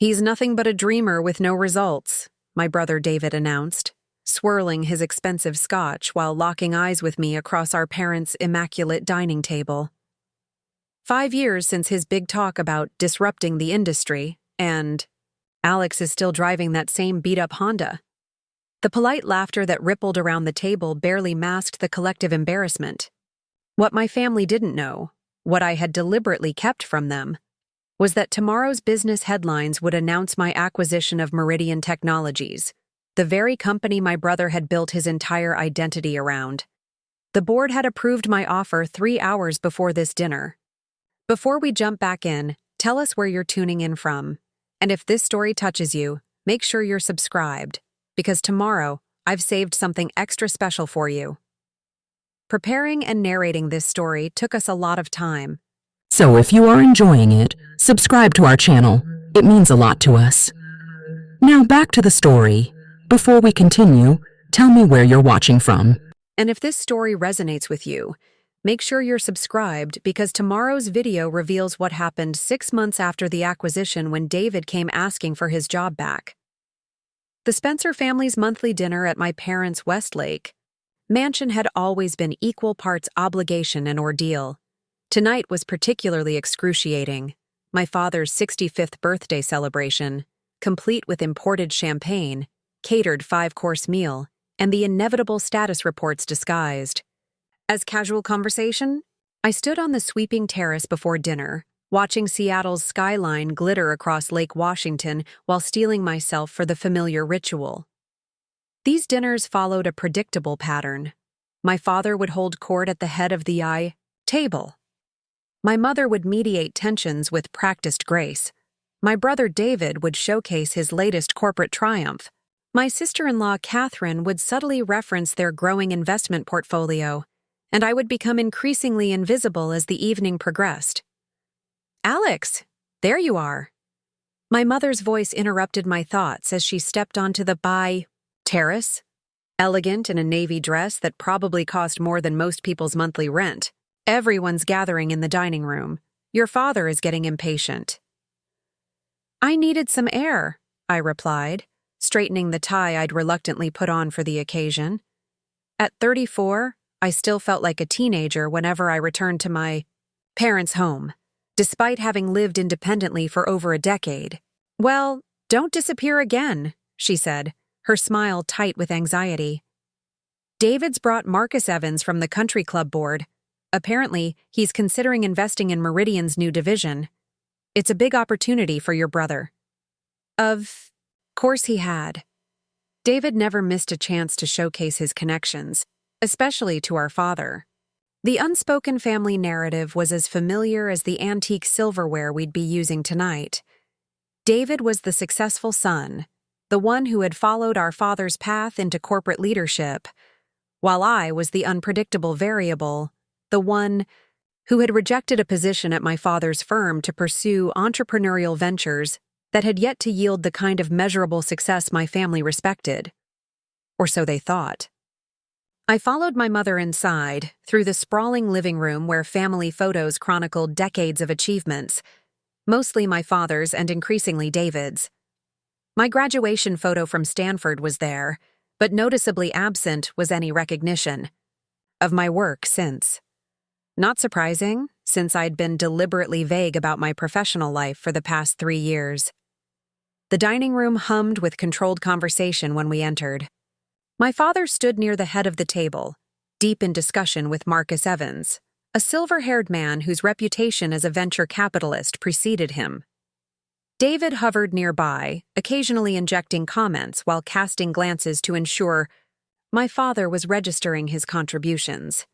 "He's nothing but a dreamer with no results," my brother David announced, swirling his expensive scotch while locking eyes with me across our parents' immaculate dining table. 5 years since his big talk about disrupting the industry, and Alex is still driving that same beat-up Honda. The polite laughter that rippled around the table barely masked the collective embarrassment. What my family didn't know, what I had deliberately kept from them, was that tomorrow's business headlines would announce my acquisition of Meridian Technologies, the very company my brother had built his entire identity around. The board had approved my offer 3 hours before this dinner. Before we jump back in, tell us where you're tuning in from. And if this story touches you, make sure you're subscribed, because tomorrow I've saved something extra special for you. Preparing and narrating this story took us a lot of time. So if you are enjoying it, subscribe to our channel. It means a lot to us. Now back to the story. Before we continue, tell me where you're watching from. And if this story resonates with you, make sure you're subscribed because tomorrow's video reveals what happened 6 months after the acquisition when David came asking for his job back. The Spencer family's monthly dinner at my parents' Westlake mansion had always been equal parts obligation and ordeal. Tonight was particularly excruciating. My father's 65th birthday celebration, complete with imported champagne, catered 5-course meal, and the inevitable status reports disguised. As casual conversation, I stood on the sweeping terrace before dinner, watching Seattle's skyline glitter across Lake Washington while steeling myself for the familiar ritual. These dinners followed a predictable pattern. My father would hold court at the head of the table. My mother would mediate tensions with practiced grace. My brother David would showcase his latest corporate triumph. My sister-in-law Catherine would subtly reference their growing investment portfolio, and I would become increasingly invisible as the evening progressed. "Alex, there you are." My mother's voice interrupted my thoughts as she stepped onto the terrace, elegant in a navy dress that probably cost more than most people's monthly rent. "Everyone's gathering in the dining room. Your father is getting impatient." "I needed some air," I replied, straightening the tie I'd reluctantly put on for the occasion. At 34, I still felt like a teenager whenever I returned to my parents' home, despite having lived independently for over a decade. "Well, don't disappear again," she said, her smile tight with anxiety. "David's brought Marcus Evans from the country club board. Apparently, he's considering investing in Meridian's new division. It's a big opportunity for your brother." Of course he had. David never missed a chance to showcase his connections, especially to our father. The unspoken family narrative was as familiar as the antique silverware we'd be using tonight. David was the successful son, the one who had followed our father's path into corporate leadership, while I was the unpredictable variable, the one who had rejected a position at my father's firm to pursue entrepreneurial ventures that had yet to yield the kind of measurable success my family respected. Or so they thought. I followed my mother inside, through the sprawling living room where family photos chronicled decades of achievements, mostly my father's and increasingly David's. My graduation photo from Stanford was there, but noticeably absent was any recognition of my work since. Not surprising, since I'd been deliberately vague about my professional life for the past 3 years. The dining room hummed with controlled conversation when we entered. My father stood near the head of the table, deep in discussion with Marcus Evans, a silver-haired man whose reputation as a venture capitalist preceded him. David hovered nearby, occasionally injecting comments while casting glances to ensure my father was registering his contributions.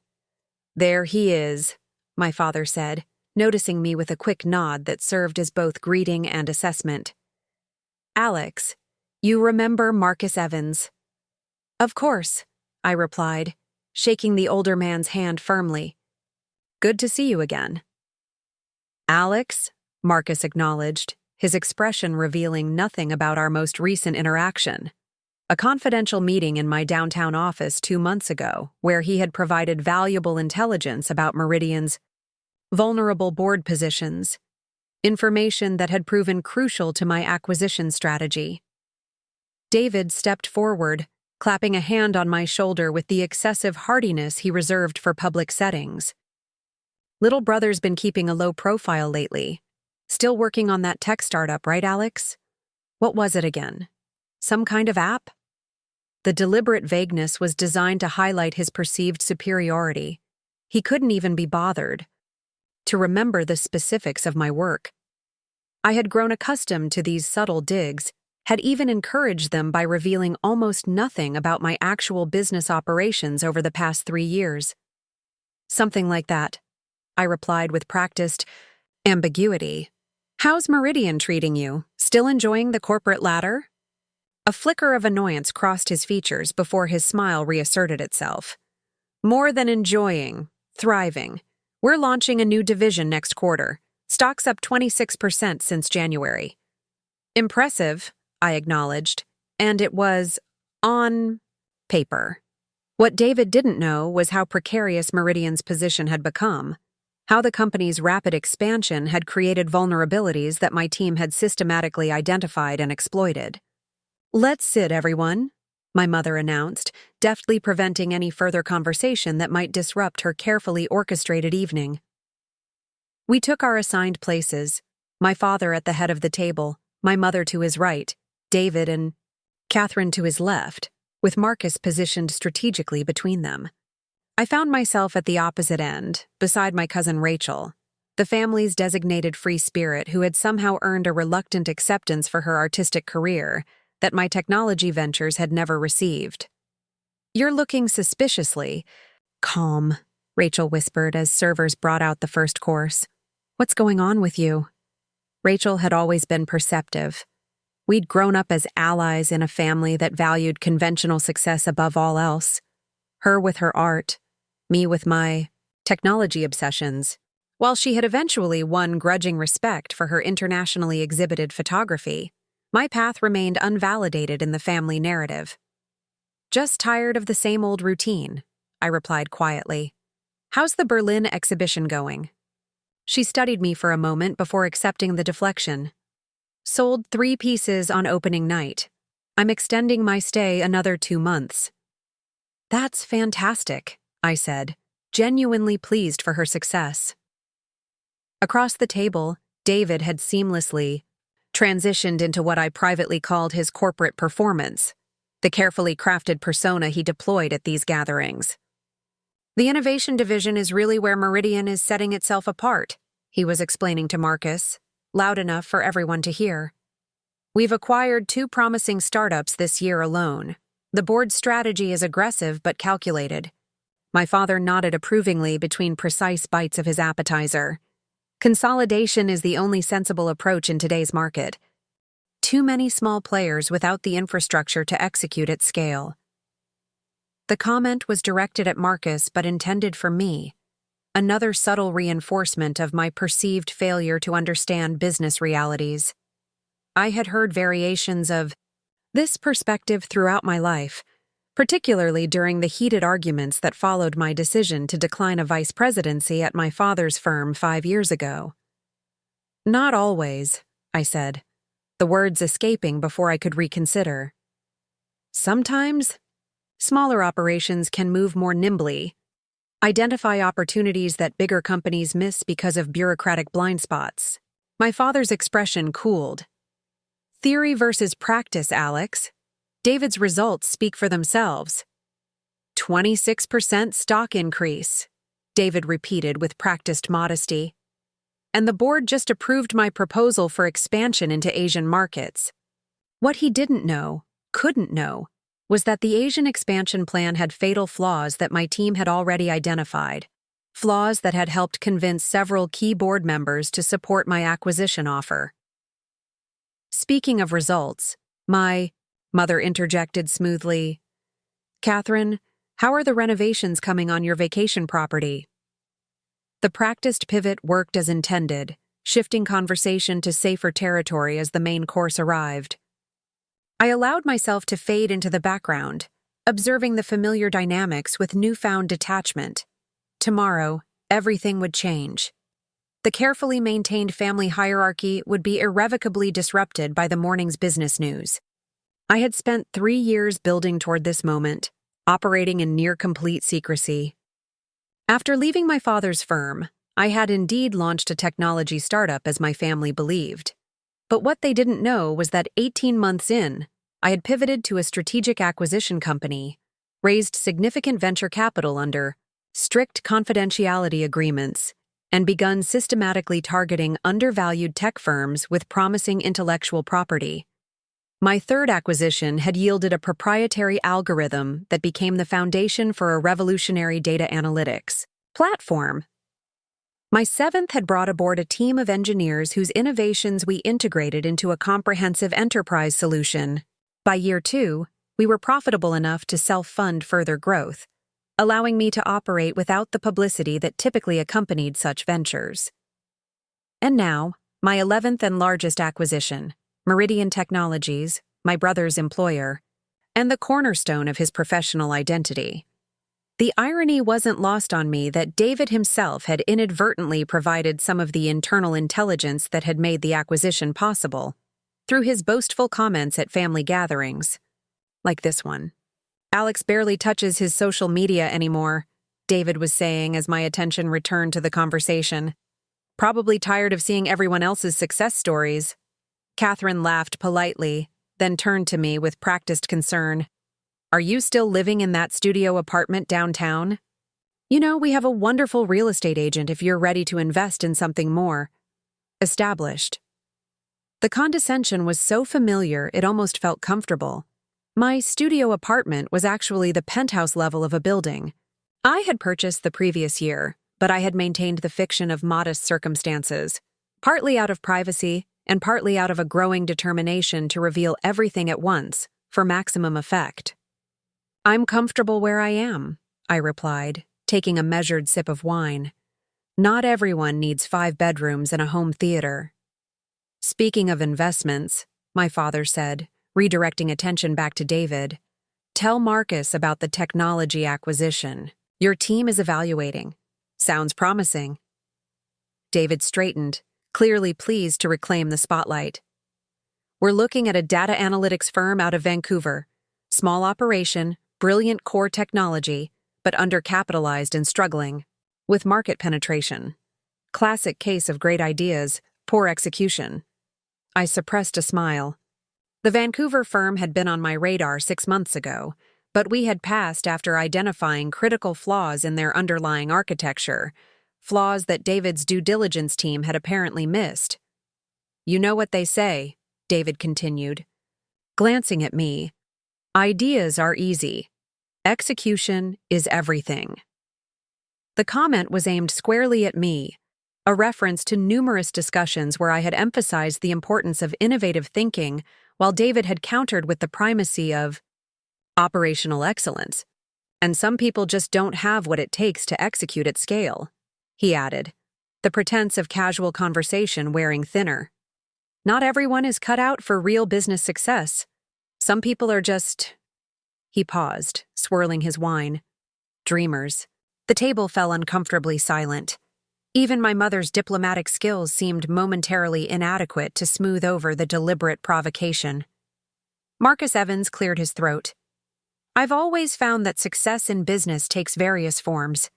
"There he is," my father said, noticing me with a quick nod that served as both greeting and assessment. "Alex, you remember Marcus Evans?" "Of course," I replied, shaking the older man's hand firmly. "Good to see you again." "Alex," Marcus acknowledged, his expression revealing nothing about our most recent interaction. A confidential meeting in my downtown office 2 months ago, where he had provided valuable intelligence about Meridian's vulnerable board positions. information that had proven crucial to my acquisition strategy. David stepped forward, clapping a hand on my shoulder with the excessive heartiness he reserved for public settings. Little brother's been keeping a low profile lately. Still working on that tech startup, right, Alex? What was it again? Some kind of app? The deliberate vagueness was designed to highlight his perceived superiority. He couldn't even be bothered to remember the specifics of my work. I had grown accustomed to these subtle digs, had even encouraged them by revealing almost nothing about my actual business operations over the past 3 years. Something like that, I replied with practiced ambiguity. How's Meridian treating you? Still enjoying the corporate ladder? A flicker of annoyance crossed his features before his smile reasserted itself. More than enjoying, thriving. We're launching a new division next quarter. Stock's up 26% since January. Impressive, I acknowledged, and it was on paper. What David didn't know was how precarious Meridian's position had become, how the company's rapid expansion had created vulnerabilities that my team had systematically identified and exploited. "Let's sit, everyone," my mother announced, deftly preventing any further conversation that might disrupt her carefully orchestrated evening. We took our assigned places, my father at the head of the table, my mother to his right, David and Catherine to his left, with Marcus positioned strategically between them. I found myself at the opposite end, beside my cousin Rachel, the family's designated free spirit who had somehow earned a reluctant acceptance for her artistic career that my technology ventures had never received. "You're looking suspiciously calm," Rachel whispered as servers brought out the first course. "What's going on with you?" Rachel had always been perceptive. We'd grown up as allies in a family that valued conventional success above all else. Her with her art, me with my technology obsessions. While she had eventually won grudging respect for her internationally exhibited photography, my path remained unvalidated in the family narrative. "Just tired of the same old routine," I replied quietly. "How's the Berlin exhibition going?" She studied me for a moment before accepting the deflection. "Sold 3 pieces on opening night. I'm extending my stay another 2 months." "That's fantastic," I said, genuinely pleased for her success. Across the table, David had seamlessly transitioned into what I privately called his corporate performance, the carefully crafted persona he deployed at these gatherings. "The innovation division is really where Meridian is setting itself apart," he was explaining to Marcus, loud enough for everyone to hear. "We've acquired 2 promising startups this year alone. The board's strategy is aggressive but calculated." My father nodded approvingly between precise bites of his appetizer. Consolidation is the only sensible approach in today's market. Too many small players without the infrastructure to execute at scale. The comment was directed at Marcus but intended for me, another subtle reinforcement of my perceived failure to understand business realities. I had heard variations of this perspective throughout my life, particularly during the heated arguments that followed my decision to decline a vice presidency at my father's firm 5 years ago. "Not always," I said, the words escaping before I could reconsider. "Sometimes, smaller operations can move more nimbly, identify opportunities that bigger companies miss because of bureaucratic blind spots." My father's expression cooled. "Theory versus practice, Alex. David's results speak for themselves." 26% stock increase, David repeated with practiced modesty. "And the board just approved my proposal for expansion into Asian markets." What he didn't know, couldn't know, was that the Asian expansion plan had fatal flaws that my team had already identified, flaws that had helped convince several key board members to support my acquisition offer. "Speaking of results, my mother interjected smoothly. "Catherine, how are the renovations coming on your vacation property?" The practiced pivot worked as intended, shifting conversation to safer territory as the main course arrived. I allowed myself to fade into the background, observing the familiar dynamics with newfound detachment. Tomorrow, everything would change. The carefully maintained family hierarchy would be irrevocably disrupted by the morning's business news. I had spent 3 years building toward this moment, operating in near-complete secrecy. After leaving my father's firm, I had indeed launched a technology startup as my family believed. But what they didn't know was that 18 months in, I had pivoted to a strategic acquisition company, raised significant venture capital under strict confidentiality agreements, and begun systematically targeting undervalued tech firms with promising intellectual property. My third acquisition had yielded a proprietary algorithm that became the foundation for a revolutionary data analytics platform. My seventh had brought aboard a team of engineers whose innovations we integrated into a comprehensive enterprise solution. By year 2, we were profitable enough to self-fund further growth, allowing me to operate without the publicity that typically accompanied such ventures. And now, my 11th and largest acquisition, Meridian Technologies, my brother's employer, and the cornerstone of his professional identity. The irony wasn't lost on me that David himself had inadvertently provided some of the internal intelligence that had made the acquisition possible, through his boastful comments at family gatherings. Like this one. "Alex barely touches his social media anymore," David was saying as my attention returned to the conversation. "Probably tired of seeing everyone else's success stories." Catherine laughed politely, then turned to me with practiced concern. "Are you still living in that studio apartment downtown? You know, we have a wonderful real estate agent if you're ready to invest in something more established." The condescension was so familiar it almost felt comfortable. My studio apartment was actually the penthouse level of a building. I had purchased the previous year, but I had maintained the fiction of modest circumstances, partly out of privacy and partly out of a growing determination to reveal everything at once for maximum effect. "I'm comfortable where I am," I replied, taking a measured sip of wine. "Not everyone needs 5 bedrooms and a home theater." "Speaking of investments," my father said, redirecting attention back to David, "tell Marcus about the technology acquisition your team is evaluating. Sounds promising." David straightened, clearly pleased to reclaim the spotlight. "We're looking at a data analytics firm out of Vancouver. Small operation, brilliant core technology, but undercapitalized and struggling with market penetration. Classic case of great ideas, poor execution." I suppressed a smile. The Vancouver firm had been on my radar 6 months ago, but we had passed after identifying critical flaws in their underlying architecture, flaws that David's due diligence team had apparently missed. "You know what they say," David continued, glancing at me. "Ideas are easy. Execution is everything." The comment was aimed squarely at me, a reference to numerous discussions where I had emphasized the importance of innovative thinking while David had countered with the primacy of operational excellence. "And some people just don't have what it takes to execute at scale," he added, the pretense of casual conversation wearing thinner. "Not everyone is cut out for real business success. Some people are just—" He paused, swirling his wine. "Dreamers." The table fell uncomfortably silent. Even my mother's diplomatic skills seemed momentarily inadequate to smooth over the deliberate provocation. Marcus Evans cleared his throat. "I've always found that success in business takes various forms.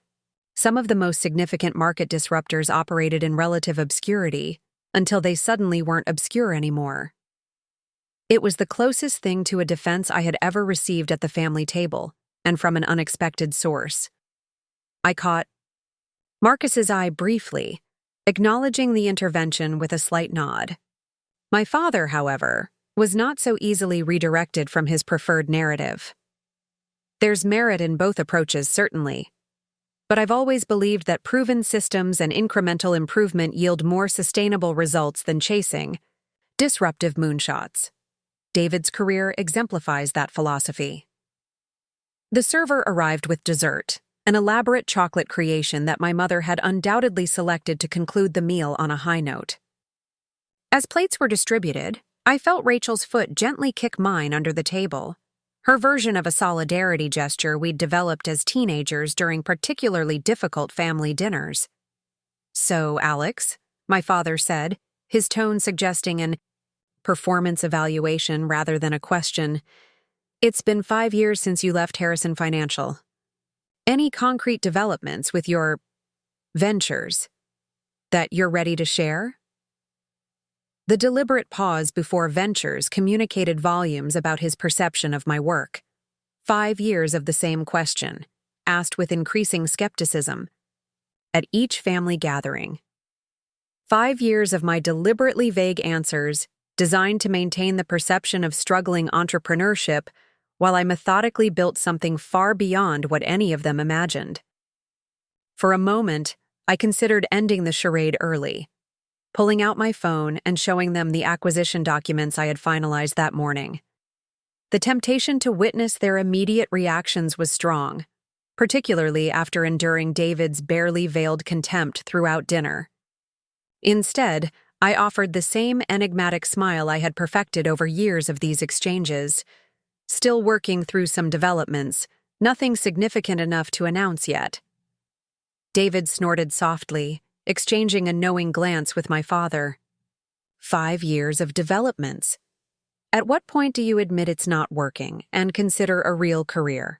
Some of the most significant market disruptors operated in relative obscurity until they suddenly weren't obscure anymore." It was the closest thing to a defense I had ever received at the family table, and from an unexpected source. I caught Marcus's eye briefly, acknowledging the intervention with a slight nod. My father, however, was not so easily redirected from his preferred narrative. "There's merit in both approaches, certainly. But I've always believed that proven systems and incremental improvement yield more sustainable results than chasing disruptive moonshots. David's career exemplifies that philosophy." The server arrived with dessert, an elaborate chocolate creation that my mother had undoubtedly selected to conclude the meal on a high note. As plates were distributed, I felt Rachel's foot gently kick mine under the table, her version of a solidarity gesture we'd developed as teenagers during particularly difficult family dinners. "So, Alex, my father said, his tone suggesting an performance evaluation rather than a question. It's been 5 years since you left Harrison Financial. Any concrete developments with your ventures that you're ready to share? The deliberate pause before ventures communicated volumes about his perception of my work. 5 years of the same question, asked with increasing skepticism. At each family gathering. 5 years of my deliberately vague answers, designed to maintain the perception of struggling entrepreneurship while I methodically built something far beyond what any of them imagined. For a moment, I considered ending the charade early, pulling out my phone and showing them the acquisition documents I had finalized that morning. The temptation to witness their immediate reactions was strong, particularly after enduring David's barely veiled contempt throughout dinner. Instead, I offered the same enigmatic smile I had perfected over years of these exchanges, still working through some developments, nothing significant enough to announce yet. David snorted softly, exchanging a knowing glance with my father. 5 years of developments. At what point do you admit it's not working and consider a real career?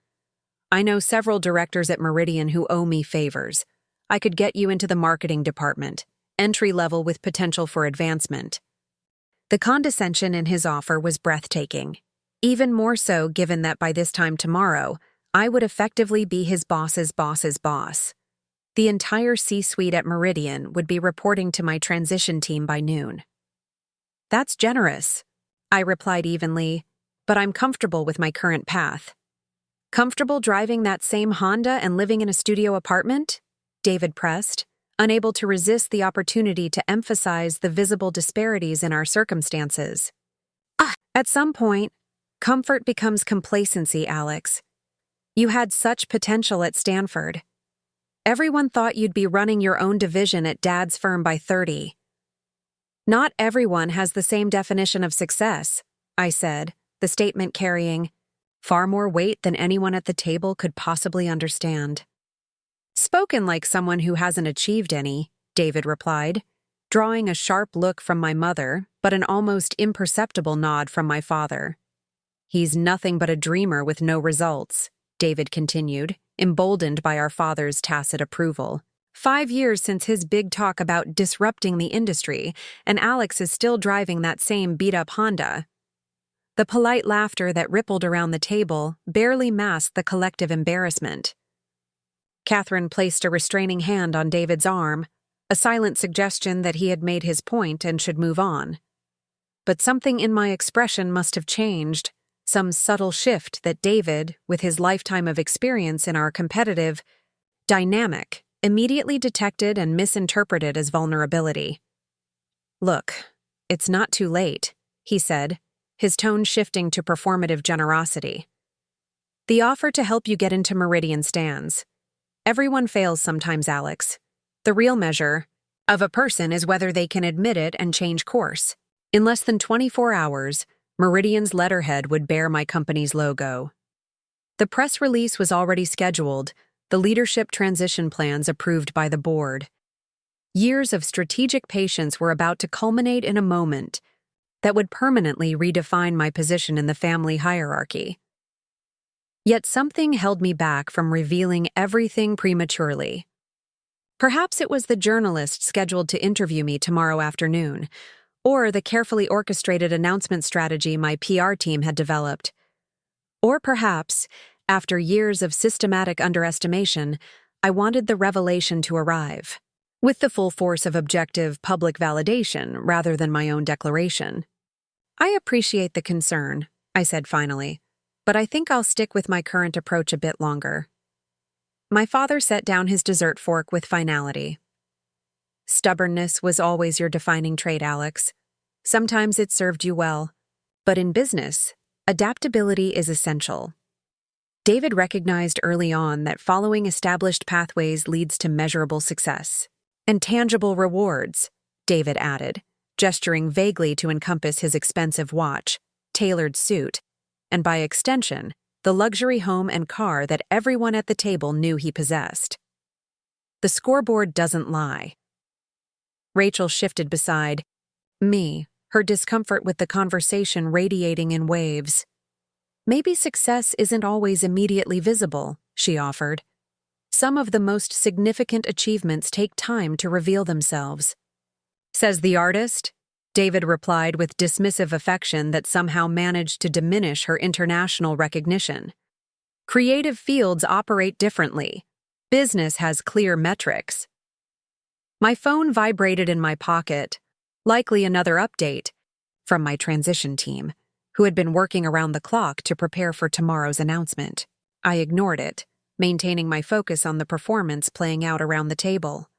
I know several directors at Meridian who owe me favors. I could get you into the marketing department, entry level with potential for advancement. The condescension in his offer was breathtaking, even more so given that by this time tomorrow, I would effectively be his boss's boss's boss. The entire C-suite at Meridian would be reporting to my transition team by noon. That's generous, I replied evenly, but I'm comfortable with my current path. Comfortable driving that same Honda and living in a studio apartment? David pressed, unable to resist the opportunity to emphasize the visible disparities in our circumstances. At some point, comfort becomes complacency, Alex. You had such potential at Stanford. Everyone thought you'd be running your own division at Dad's firm by 30. Not everyone has the same definition of success, I said, the statement carrying far more weight than anyone at the table could possibly understand. Spoken like someone who hasn't achieved any, David replied, drawing a sharp look from my mother, but an almost imperceptible nod from my father. He's nothing but a dreamer with no results, David continued, emboldened by our father's tacit approval. 5 years since his big talk about disrupting the industry, and Alex is still driving that same beat-up Honda. The polite laughter that rippled around the table barely masked the collective embarrassment. Catherine placed a restraining hand on David's arm, a silent suggestion that he had made his point and should move on. But something in my expression must have changed, some subtle shift that David, with his lifetime of experience in our competitive dynamic, immediately detected and misinterpreted as vulnerability. Look, it's not too late, he said, his tone shifting to performative generosity. The offer to help you get into Meridian stands. Everyone fails sometimes, Alex. The real measure of a person is whether they can admit it and change course. In less than 24 hours, Meridian's letterhead would bear my company's logo. The press release was already scheduled, the leadership transition plans approved by the board. Years of strategic patience were about to culminate in a moment that would permanently redefine my position in the family hierarchy. Yet something held me back from revealing everything prematurely. Perhaps it was the journalist scheduled to interview me tomorrow afternoon, or the carefully orchestrated announcement strategy my PR team had developed. Or perhaps, after years of systematic underestimation, I wanted the revelation to arrive, with the full force of objective public validation rather than my own declaration. I appreciate the concern, I said finally, but I think I'll stick with my current approach a bit longer. My father set down his dessert fork with finality. Stubbornness was always your defining trait, Alex. Sometimes it served you well, but in business, adaptability is essential. David recognized early on that following established pathways leads to measurable success. And tangible rewards, David added, gesturing vaguely to encompass his expensive watch, tailored suit, and by extension, the luxury home and car that everyone at the table knew he possessed. The scoreboard doesn't lie. Rachel shifted beside me, her discomfort with the conversation radiating in waves. Maybe success isn't always immediately visible, she offered. Some of the most significant achievements take time to reveal themselves. Says the artist, David replied with dismissive affection that somehow managed to diminish her international recognition. Creative fields operate differently. Business has clear metrics. My phone vibrated in my pocket, likely another update from my transition team, who had been working around the clock to prepare for tomorrow's announcement. I ignored it, maintaining my focus on the performance playing out around the table.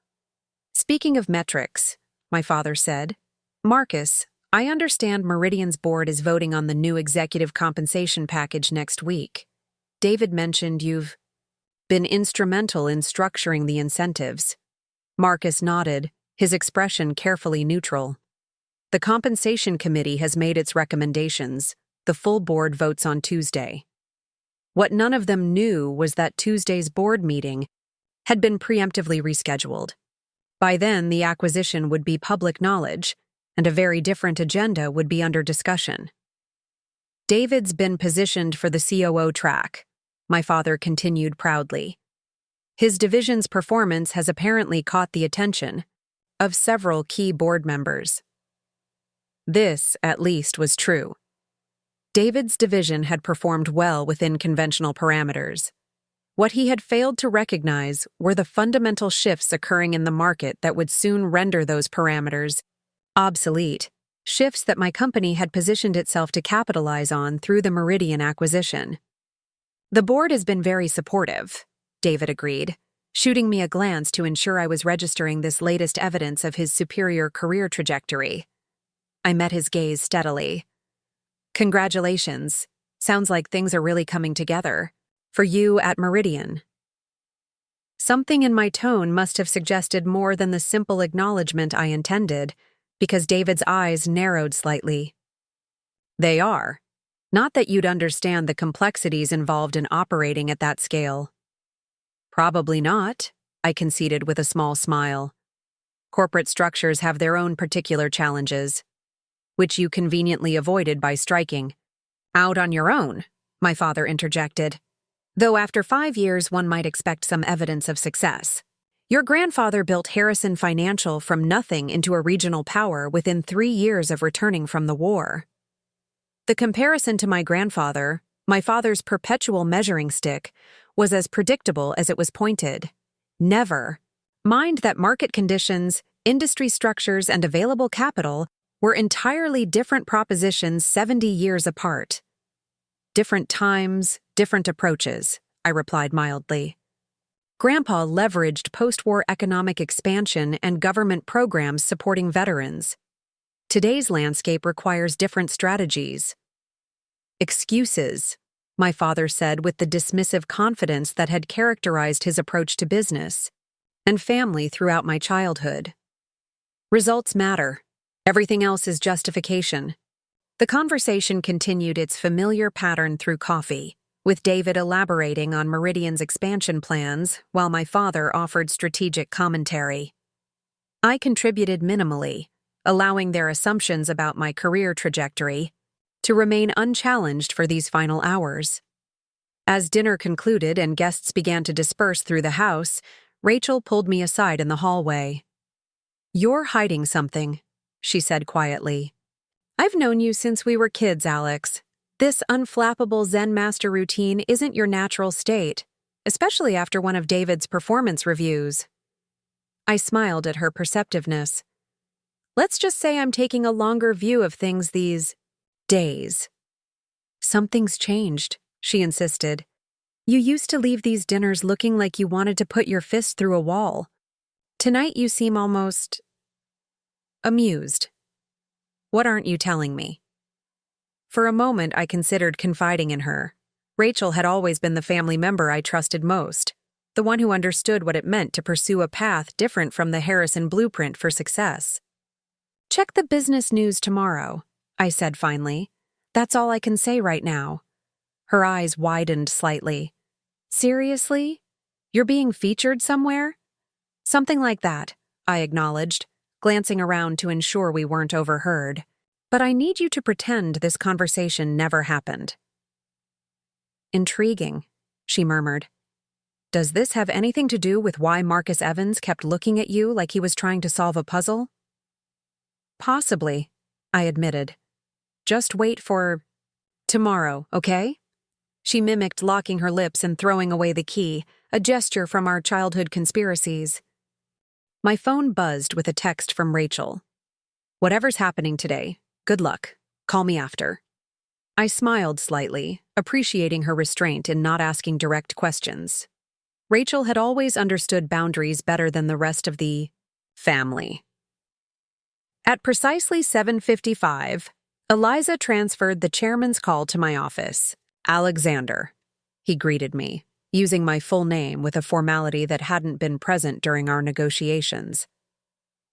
Speaking of metrics, my father said, Marcus, I understand Meridian's board is voting on the new executive compensation package next week. David mentioned you've been instrumental in structuring the incentives. Marcus nodded, his expression carefully neutral. The compensation committee has made its recommendations. The full board votes on Tuesday. What none of them knew was that Tuesday's board meeting had been preemptively rescheduled. By then, the acquisition would be public knowledge, and a very different agenda would be under discussion. David's been positioned for the COO track, my father continued proudly. His division's performance has apparently caught the attention of several key board members. This, at least, was true. David's division had performed well within conventional parameters. What he had failed to recognize were the fundamental shifts occurring in the market that would soon render those parameters obsolete, shifts that my company had positioned itself to capitalize on through the Meridian acquisition. The board has been very supportive, David agreed, shooting me a glance to ensure I was registering this latest evidence of his superior career trajectory. I met his gaze steadily. Congratulations. Sounds like things are really coming together. For you at Meridian. Something in my tone must have suggested more than the simple acknowledgement I intended, because David's eyes narrowed slightly. They are. Not that you'd understand the complexities involved in operating at that scale. Probably not, I conceded with a small smile. Corporate structures have their own particular challenges, which you conveniently avoided by striking out on your own, my father interjected. Though after 5 years one might expect some evidence of success. Your grandfather built Harrison Financial from nothing into a regional power within 3 years of returning from the war. The comparison to my grandfather, my father's perpetual measuring stick, was as predictable as it was pointed. Never. Mind that market conditions, industry structures, and available capital were entirely different propositions 70 years apart. Different times, different approaches, I replied mildly. Grandpa leveraged post-war economic expansion and government programs supporting veterans. Today's landscape requires different strategies. Excuses, my father said with the dismissive confidence that had characterized his approach to business and family throughout my childhood. Results matter. Everything else is justification. The conversation continued its familiar pattern through coffee, with David elaborating on Meridian's expansion plans while my father offered strategic commentary. I contributed minimally, allowing their assumptions about my career trajectory to remain unchallenged for these final hours. As dinner concluded and guests began to disperse through the house, Rachel pulled me aside in the hallway. "You're hiding something," she said quietly. "I've known you since we were kids, Alex. This unflappable Zen master routine isn't your natural state, especially after one of David's performance reviews." I smiled at her perceptiveness. "Let's just say I'm taking a longer view of things these days." "Something's changed," she insisted. "You used to leave these dinners looking like you wanted to put your fist through a wall. Tonight you seem almost amused. What aren't you telling me?" For a moment I considered confiding in her. Rachel had always been the family member I trusted most, the one who understood what it meant to pursue a path different from the Harrison blueprint for success. "Check the business news tomorrow," I said finally. "That's all I can say right now." Her eyes widened slightly. "Seriously? You're being featured somewhere?" "Something like that," I acknowledged, glancing around to ensure we weren't overheard. But I need you to pretend this conversation never happened. Intriguing, she murmured. Does this have anything to do with why Marcus Evans kept looking at you like he was trying to solve a puzzle? Possibly, I admitted. Just wait for tomorrow, okay? She mimicked locking her lips and throwing away the key, a gesture from our childhood conspiracies. My phone buzzed with a text from Rachel. Whatever's happening today, good luck. Call me after. I smiled slightly, appreciating her restraint in not asking direct questions. Rachel had always understood boundaries better than the rest of the family. At precisely 7:55, Eliza transferred the chairman's call to my office. Alexander. He greeted me, using my full name with a formality that hadn't been present during our negotiations.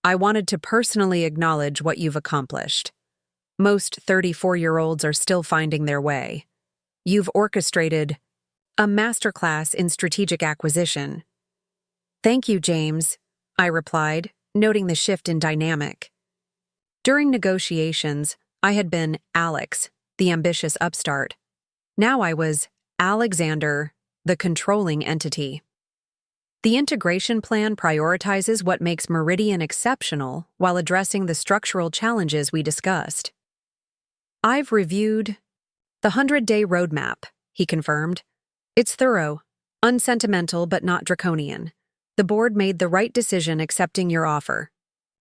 I wanted to personally acknowledge what you've accomplished. Most 34-year-olds are still finding their way. You've orchestrated a masterclass in strategic acquisition. Thank you, James, I replied, noting the shift in dynamic. During negotiations, I had been Alex, the ambitious upstart. Now I was Alexander, the controlling entity. The integration plan prioritizes what makes Meridian exceptional while addressing the structural challenges we discussed. I've reviewed the 100-day roadmap, he confirmed. It's thorough, unsentimental but not draconian. The board made the right decision accepting your offer.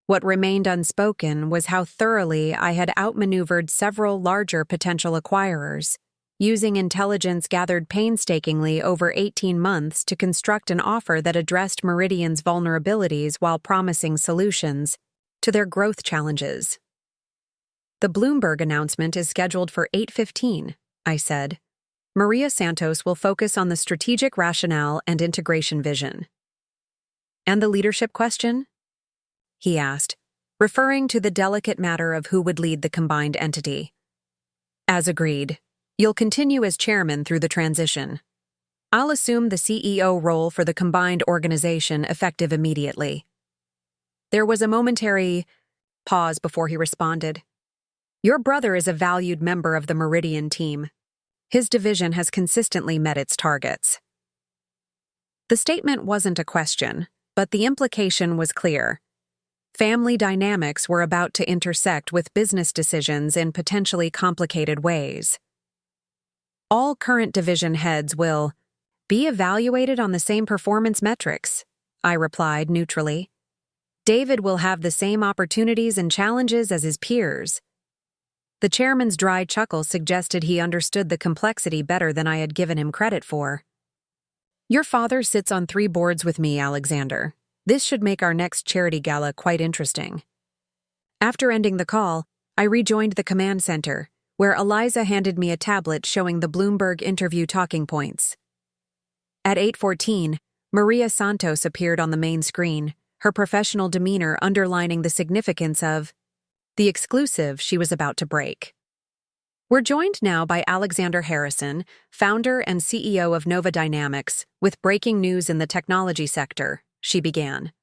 What remained unspoken was how thoroughly I had outmaneuvered several larger potential acquirers, using intelligence gathered painstakingly over 18 months to construct an offer that addressed Meridian's vulnerabilities while promising solutions to their growth challenges. The Bloomberg announcement is scheduled for 8:15, I said. Maria Santos will focus on the strategic rationale and integration vision. And the leadership question? He asked, referring to the delicate matter of who would lead the combined entity. As agreed, you'll continue as chairman through the transition. I'll assume the CEO role for the combined organization effective immediately. There was a momentary pause before he responded. Your brother is a valued member of the Meridian team. His division has consistently met its targets. The statement wasn't a question, but the implication was clear. Family dynamics were about to intersect with business decisions in potentially complicated ways. All current division heads will be evaluated on the same performance metrics, I replied neutrally. David will have the same opportunities and challenges as his peers. The chairman's dry chuckle suggested he understood the complexity better than I had given him credit for. Your father sits on 3 boards with me, Alexander. This should make our next charity gala quite interesting. After ending the call, I rejoined the command center, where Eliza handed me a tablet showing the Bloomberg interview talking points. At 8:14, Maria Santos appeared on the main screen, her professional demeanor underlining the significance of the exclusive she was about to break. We're joined now by Alexander Harrison, founder and CEO of Nova Dynamics, with breaking news in the technology sector, she began.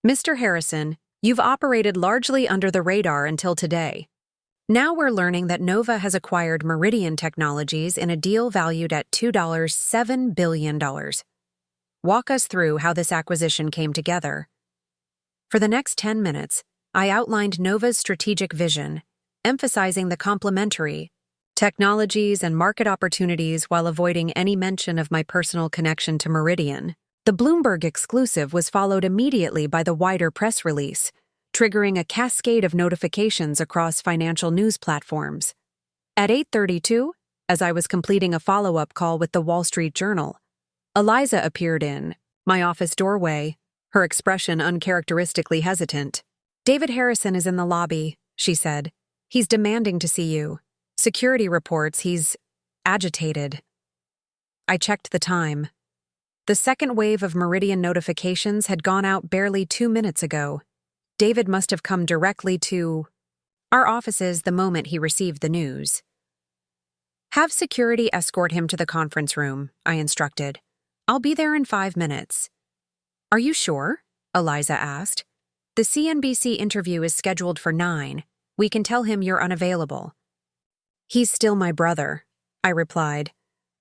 Mr. Harrison, you've operated largely under the radar until today. Now we're learning that Nova has acquired Meridian Technologies in a deal valued at $7 billion. Walk us through how this acquisition came together. For the next 10 minutes, I outlined Nova's strategic vision, emphasizing the complementary technologies and market opportunities while avoiding any mention of my personal connection to Meridian. The Bloomberg exclusive was followed immediately by the wider press release, triggering a cascade of notifications across financial news platforms. At 8:32, as I was completing a follow-up call with the Wall Street Journal, Eliza appeared in my office doorway, her expression uncharacteristically hesitant. David Harrison is in the lobby, she said. He's demanding to see you. Security reports he's agitated. I checked the time. The second wave of Meridian notifications had gone out barely 2 minutes ago. David must have come directly to our offices the moment he received the news. Have security escort him to the conference room, I instructed. I'll be there in 5 minutes. Are you sure? Eliza asked. The CNBC interview is scheduled for 9. We can tell him you're unavailable. He's still my brother, I replied,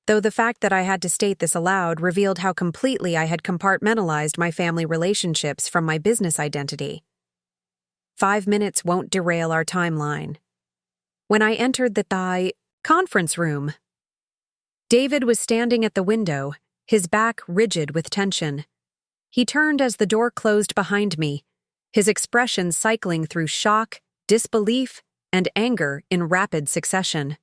though the fact that I had to state this aloud revealed how completely I had compartmentalized my family relationships from my business identity. 5 minutes won't derail our timeline. When I entered the conference room, David was standing at the window, his back rigid with tension. He turned as the door closed behind me, his expression cycling through shock, disbelief, and anger in rapid succession.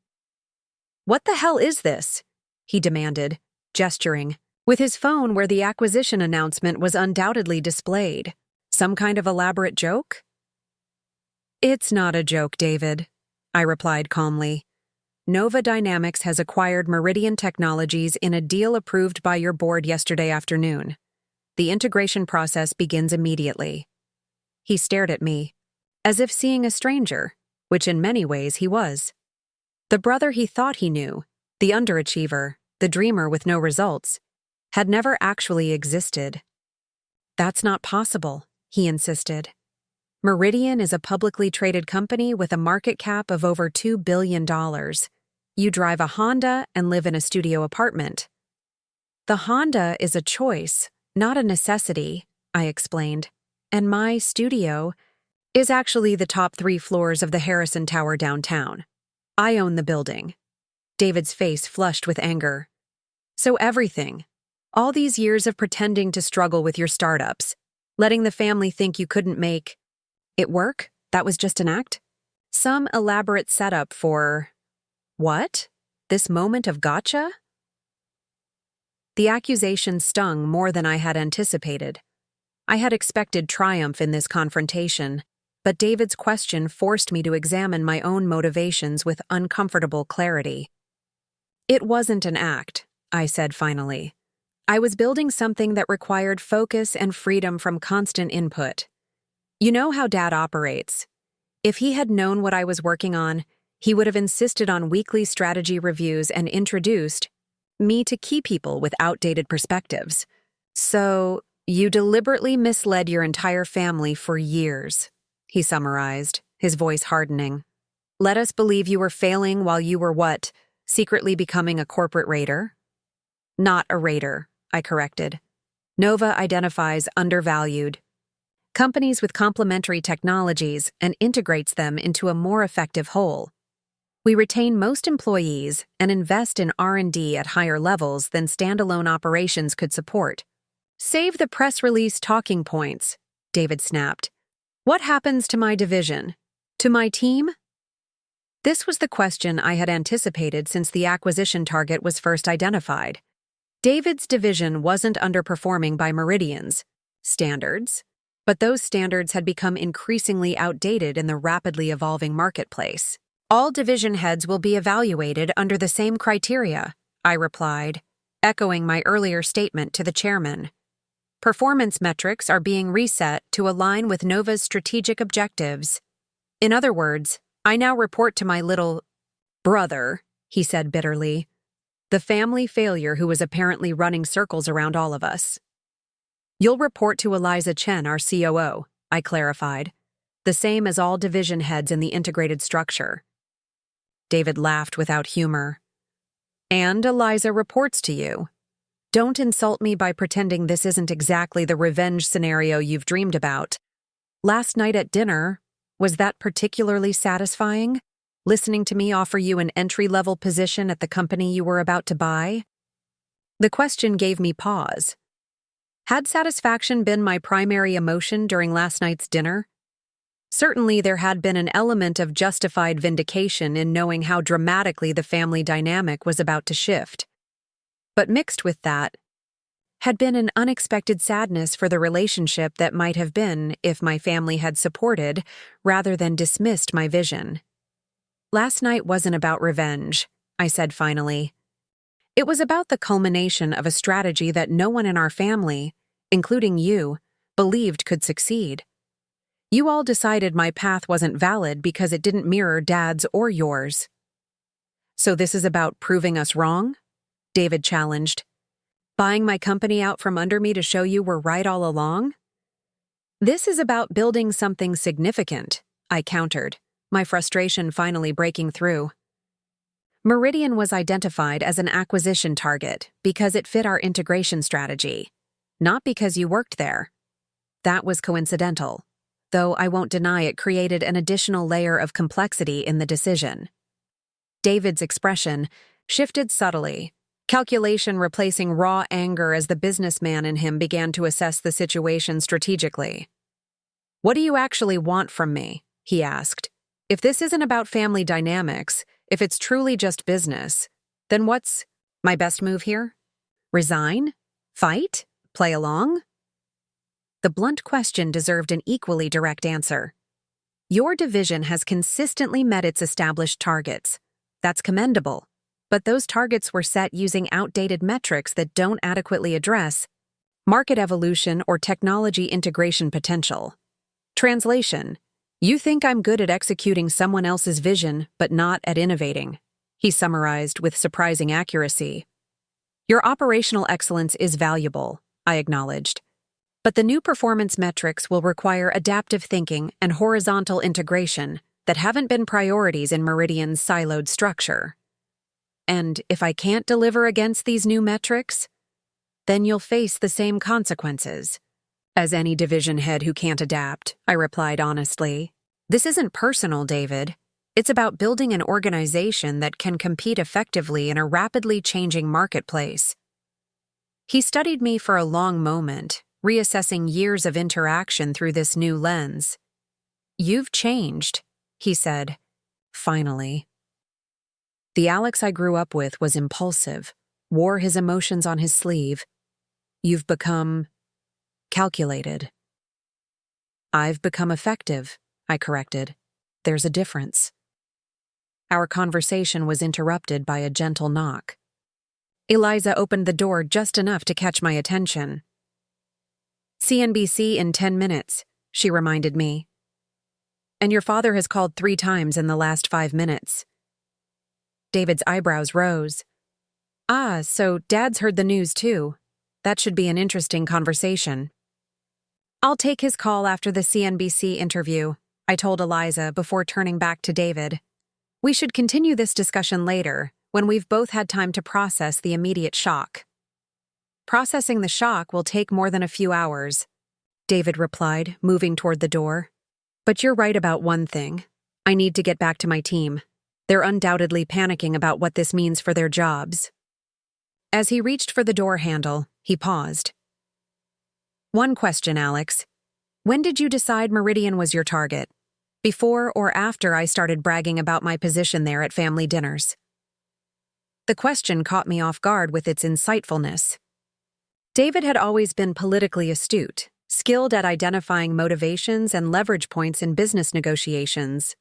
"What the hell is this?" he demanded, gesturing, with his phone where the acquisition announcement was undoubtedly displayed. Some kind of elaborate joke? "It's not a joke, David," I replied calmly. "Nova Dynamics has acquired Meridian Technologies in a deal approved by your board yesterday afternoon. The integration process begins immediately." He stared at me, as if seeing a stranger, which in many ways he was. The brother he thought he knew, the underachiever, the dreamer with no results, had never actually existed. "That's not possible," he insisted. "Meridian is a publicly traded company with a market cap of over $2 billion. You drive a Honda and live in a studio apartment." "The Honda is a choice, not a necessity," I explained, "and my studio is actually the top 3 floors of the Harrison Tower downtown. I own the building." David's face flushed with anger. "So everything, all these years of pretending to struggle with your startups, letting the family think you couldn't make it work, that was just an act? Some elaborate setup for what? This moment of gotcha?" The accusation stung more than I had anticipated. I had expected triumph in this confrontation, but David's question forced me to examine my own motivations with uncomfortable clarity. "It wasn't an act," I said finally. "I was building something that required focus and freedom from constant input. You know how Dad operates. If he had known what I was working on, he would have insisted on weekly strategy reviews and introduced me to key people with outdated perspectives. So, you deliberately misled your entire family for years," he summarized, his voice hardening. "Let us believe you were failing while you were what? Secretly becoming a corporate raider?" "Not a raider," I corrected. "Nova identifies undervalued companies with complementary technologies and integrates them into a more effective whole. We retain most employees and invest in R&D at higher levels than standalone operations could support." "Save the press release talking points," David snapped. "What happens to my division? To my team?" This was the question I had anticipated since the acquisition target was first identified. David's division wasn't underperforming by Meridian's standards, but those standards had become increasingly outdated in the rapidly evolving marketplace. "All division heads will be evaluated under the same criteria," I replied, echoing my earlier statement to the chairman. "Performance metrics are being reset to align with Nova's strategic objectives. In other words, I now report to my little brother," he said bitterly, "the family failure who was apparently running circles around all of us." "You'll report to Eliza Chen, our COO," I clarified, "the same as all division heads in the integrated structure." David laughed without humor. "And Eliza reports to you. Don't insult me by pretending this isn't exactly the revenge scenario you've dreamed about. Last night at dinner, was that particularly satisfying? Listening to me offer you an entry-level position at the company you were about to buy?" The question gave me pause. Had satisfaction been my primary emotion during last night's dinner? Certainly there had been an element of justified vindication in knowing how dramatically the family dynamic was about to shift. But mixed with that had been an unexpected sadness for the relationship that might have been if my family had supported rather than dismissed my vision. "Last night wasn't about revenge," I said finally. "It was about the culmination of a strategy that no one in our family, including you, believed could succeed. You all decided my path wasn't valid because it didn't mirror Dad's or yours." "So this is about proving us wrong?" David challenged. "Buying my company out from under me to show you we're right all along?" This is about building something significant, I countered, my frustration finally breaking through. Meridian was identified as an acquisition target because it fit our integration strategy, not because you worked there. That was coincidental, though I won't deny it created an additional layer of complexity in the decision. David's expression shifted subtly, calculation replacing raw anger as the businessman in him began to assess the situation strategically. "What do you actually want from me?" he asked. "If this isn't about family dynamics, if it's truly just business, then what's my best move here? Resign? Fight? Play along?" The blunt question deserved an equally direct answer. Your division has consistently met its established targets. That's commendable, but those targets were set using outdated metrics that don't adequately address market evolution or technology integration potential. Translation: you think I'm good at executing someone else's vision, but not at innovating, he summarized with surprising accuracy. Your operational excellence is valuable, I acknowledged, but the new performance metrics will require adaptive thinking and horizontal integration that haven't been priorities in Meridian's siloed structure. And if I can't deliver against these new metrics, then you'll face the same consequences as any division head who can't adapt, I replied honestly. This isn't personal, David. It's about building an organization that can compete effectively in a rapidly changing marketplace. He studied me for a long moment, reassessing years of interaction through this new lens. "You've changed," he said, finally. The Alex I grew up with was impulsive, wore his emotions on his sleeve. "You've become calculated." "I've become effective," I corrected. "There's a difference." Our conversation was interrupted by a gentle knock. Eliza opened the door just enough to catch my attention. "CNBC in 10 minutes, she reminded me. "And your father has called 3 times in the last 5 minutes. David's eyebrows rose. "Ah, so Dad's heard the news too. That should be an interesting conversation." "I'll take his call after the CNBC interview," I told Eliza before turning back to David. "We should continue this discussion later, when we've both had time to process the immediate shock." "Processing the shock will take more than a few hours," David replied, moving toward the door. "But you're right about one thing. I need to get back to my team. They're undoubtedly panicking about what this means for their jobs." As he reached for the door handle, he paused. "One question, Alex. When did you decide Meridian was your target? Before or after I started bragging about my position there at family dinners?" The question caught me off guard with its insightfulness. David had always been politically astute, skilled at identifying motivations and leverage points in business negotiations.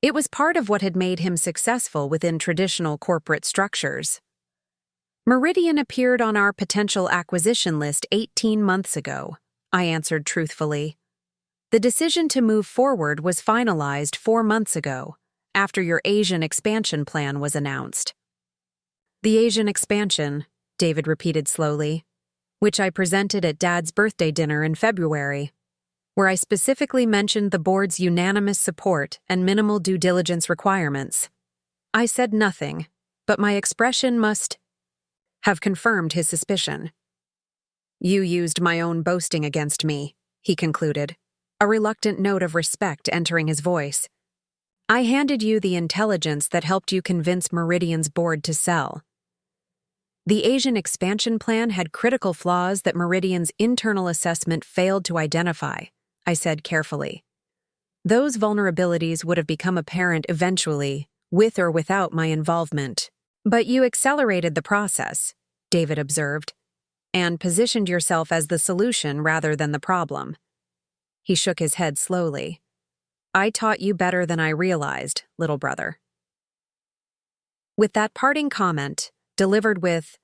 It was part of what had made him successful within traditional corporate structures. "Meridian appeared on our potential acquisition list 18 months ago," I answered truthfully. "The decision to move forward was finalized 4 months ago, after your Asian expansion plan was announced." "The Asian expansion," David repeated slowly, "which I presented at Dad's birthday dinner in February, where I specifically mentioned the board's unanimous support and minimal due diligence requirements." I said nothing, but my expression must have confirmed his suspicion. "You used my own boasting against me," he concluded, a reluctant note of respect entering his voice. "I handed you the intelligence that helped you convince Meridian's board to sell." The Asian expansion plan had critical flaws that Meridian's internal assessment failed to identify, I said carefully. Those vulnerabilities would have become apparent eventually, with or without my involvement. "But you accelerated the process," David observed, "and positioned yourself as the solution rather than the problem." He shook his head slowly. "I taught you better than I realized, little brother." With that parting comment, delivered with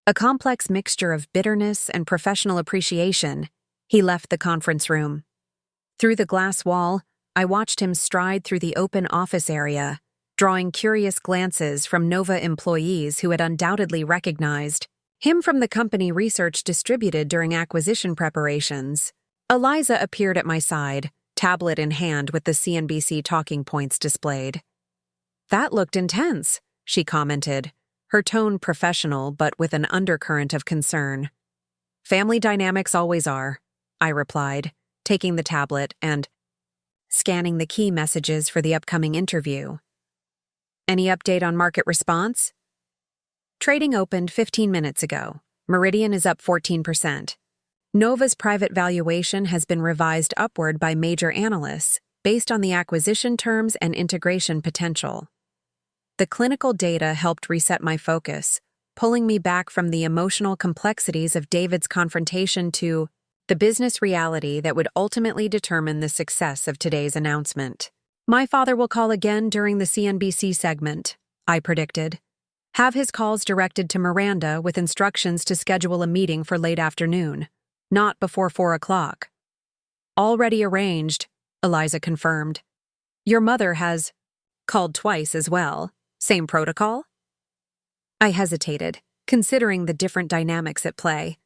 a complex mixture of bitterness and professional appreciation, he left the conference room. Through the glass wall, I watched him stride through the open office area, drawing curious glances from Nova employees who had undoubtedly recognized him from the company research distributed during acquisition preparations. Eliza appeared at my side, tablet in hand with the CNBC talking points displayed. "That looked intense," she commented, her tone professional but with an undercurrent of concern. "Family dynamics always are," I replied, taking the tablet and scanning the key messages for the upcoming interview. "Any update on market response?" "Trading opened 15 minutes ago. Meridian is up 14%. Nova's private valuation has been revised upward by major analysts based on the acquisition terms and integration potential." The clinical data helped reset my focus, pulling me back from the emotional complexities of David's confrontation to the business reality that would ultimately determine the success of today's announcement. "My father will call again during the CNBC segment," I predicted. "Have his calls directed to Miranda with instructions to schedule a meeting for late afternoon, not before 4 o'clock. "Already arranged," Eliza confirmed. "Your mother has called twice as well. Same protocol?" I hesitated, considering the different dynamics at play.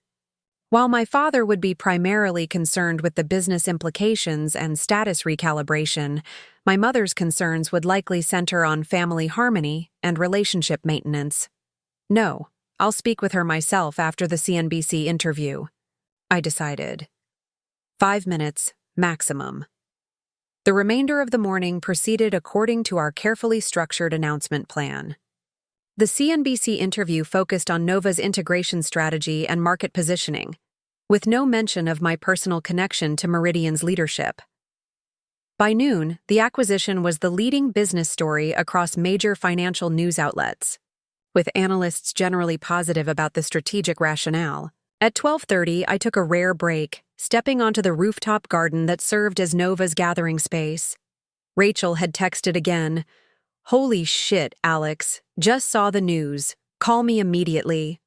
While my father would be primarily concerned with the business implications and status recalibration, my mother's concerns would likely center on family harmony and relationship maintenance. "No, I'll speak with her myself after the CNBC interview," I decided. 5 minutes, maximum. The remainder of the morning proceeded according to our carefully structured announcement plan. The CNBC interview focused on Nova's integration strategy and market positioning, with no mention of my personal connection to Meridian's leadership. By noon, the acquisition was the leading business story across major financial news outlets, with analysts generally positive about the strategic rationale. At 12:30, I took a rare break, stepping onto the rooftop garden that served as Nova's gathering space. Rachel had texted again. "Holy shit, Alex. Just saw the news. Call me immediately."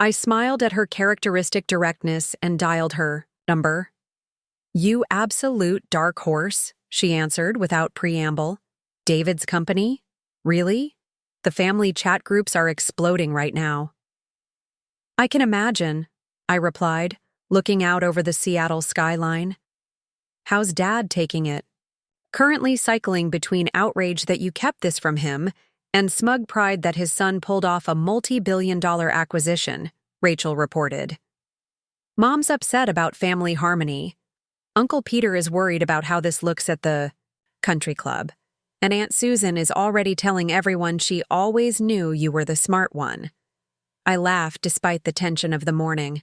I smiled at her characteristic directness and dialed her number. "You absolute dark horse," she answered without preamble. "David's company? Really? The family chat groups are exploding right now." "I can imagine," I replied, looking out over the Seattle skyline. "How's Dad taking it?" "Currently cycling between outrage that you kept this from him and smug pride that his son pulled off a multi-billion-dollar acquisition," Rachel reported. "Mom's upset about family harmony. Uncle Peter is worried about how this looks at the country club, and Aunt Susan is already telling everyone she always knew you were the smart one." I laughed despite the tension of the morning.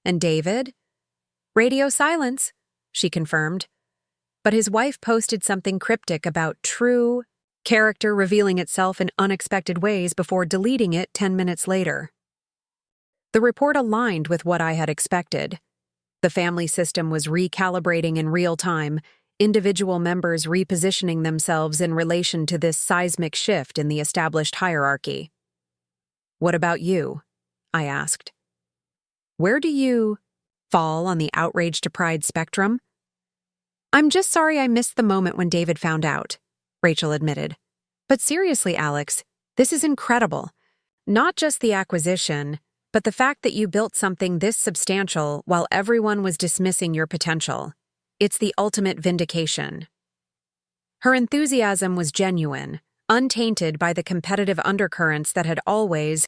"And David?" "Radio silence," she confirmed. But his wife posted something cryptic about true character revealing itself in unexpected ways before deleting it 10 minutes later. The report aligned with what I had expected. The family system was recalibrating in real time, individual members repositioning themselves in relation to this seismic shift in the established hierarchy. "What about you?" I asked. "Where do you fall on the outrage to pride spectrum?" "I'm just sorry I missed the moment when David found out," Rachel admitted. "But seriously, Alex, this is incredible. Not just the acquisition, but the fact that you built something this substantial while everyone was dismissing your potential. It's the ultimate vindication." Her enthusiasm was genuine, untainted by the competitive undercurrents that had always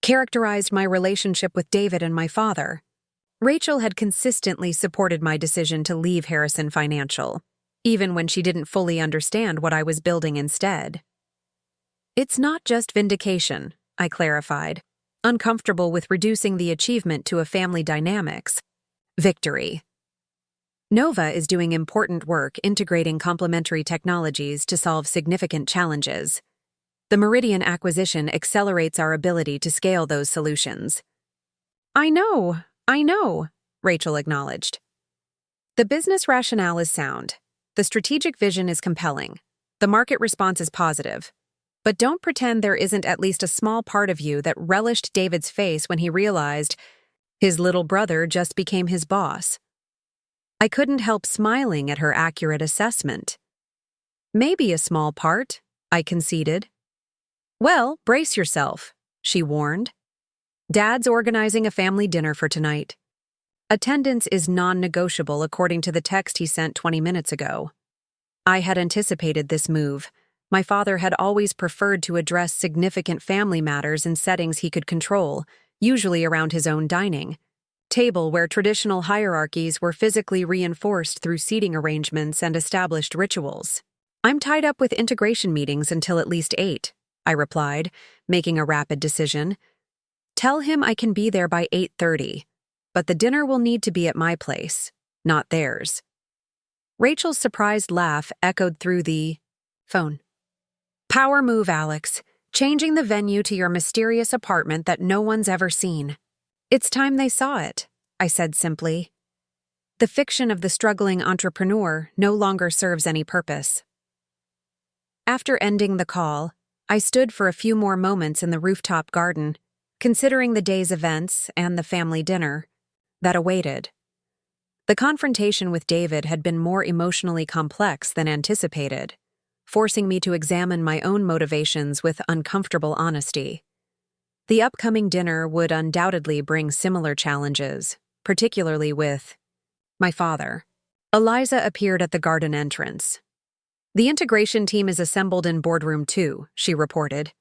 characterized my relationship with David and my father. Rachel had consistently supported my decision to leave Harrison Financial, even when she didn't fully understand what I was building instead. "It's not just vindication," I clarified, uncomfortable with reducing the achievement to a family dynamics. "Victory." Nova is doing important work integrating complementary technologies to solve significant challenges. The Meridian acquisition accelerates our ability to scale those solutions. I know, Rachel acknowledged. "The business rationale is sound. The strategic vision is compelling. The market response is positive. But don't pretend there isn't at least a small part of you that relished David's face when he realized his little brother just became his boss." I couldn't help smiling at her accurate assessment. "Maybe a small part," I conceded. "Well, brace yourself," she warned. "Dad's organizing a family dinner for tonight. Attendance is non-negotiable according to the text he sent 20 minutes ago. I had anticipated this move. My father had always preferred to address significant family matters in settings he could control, usually around his own dining table where traditional hierarchies were physically reinforced through seating arrangements and established rituals. "I'm tied up with integration meetings until at least 8, I replied, making a rapid decision. "Tell him I can be there by 8:30, but the dinner will need to be at my place, not theirs." Rachel's surprised laugh echoed through the phone. "Power move, Alex. Changing the venue to your mysterious apartment that no one's ever seen." "It's time they saw it," I said simply. The fiction of the struggling entrepreneur no longer serves any purpose. After ending the call, I stood for a few more moments in the rooftop garden, considering the day's events and the family dinner that awaited. The confrontation with David had been more emotionally complex than anticipated, forcing me to examine my own motivations with uncomfortable honesty. The upcoming dinner would undoubtedly bring similar challenges, particularly with my father. Eliza appeared at the garden entrance. "The integration team is assembled in boardroom 2, she reported.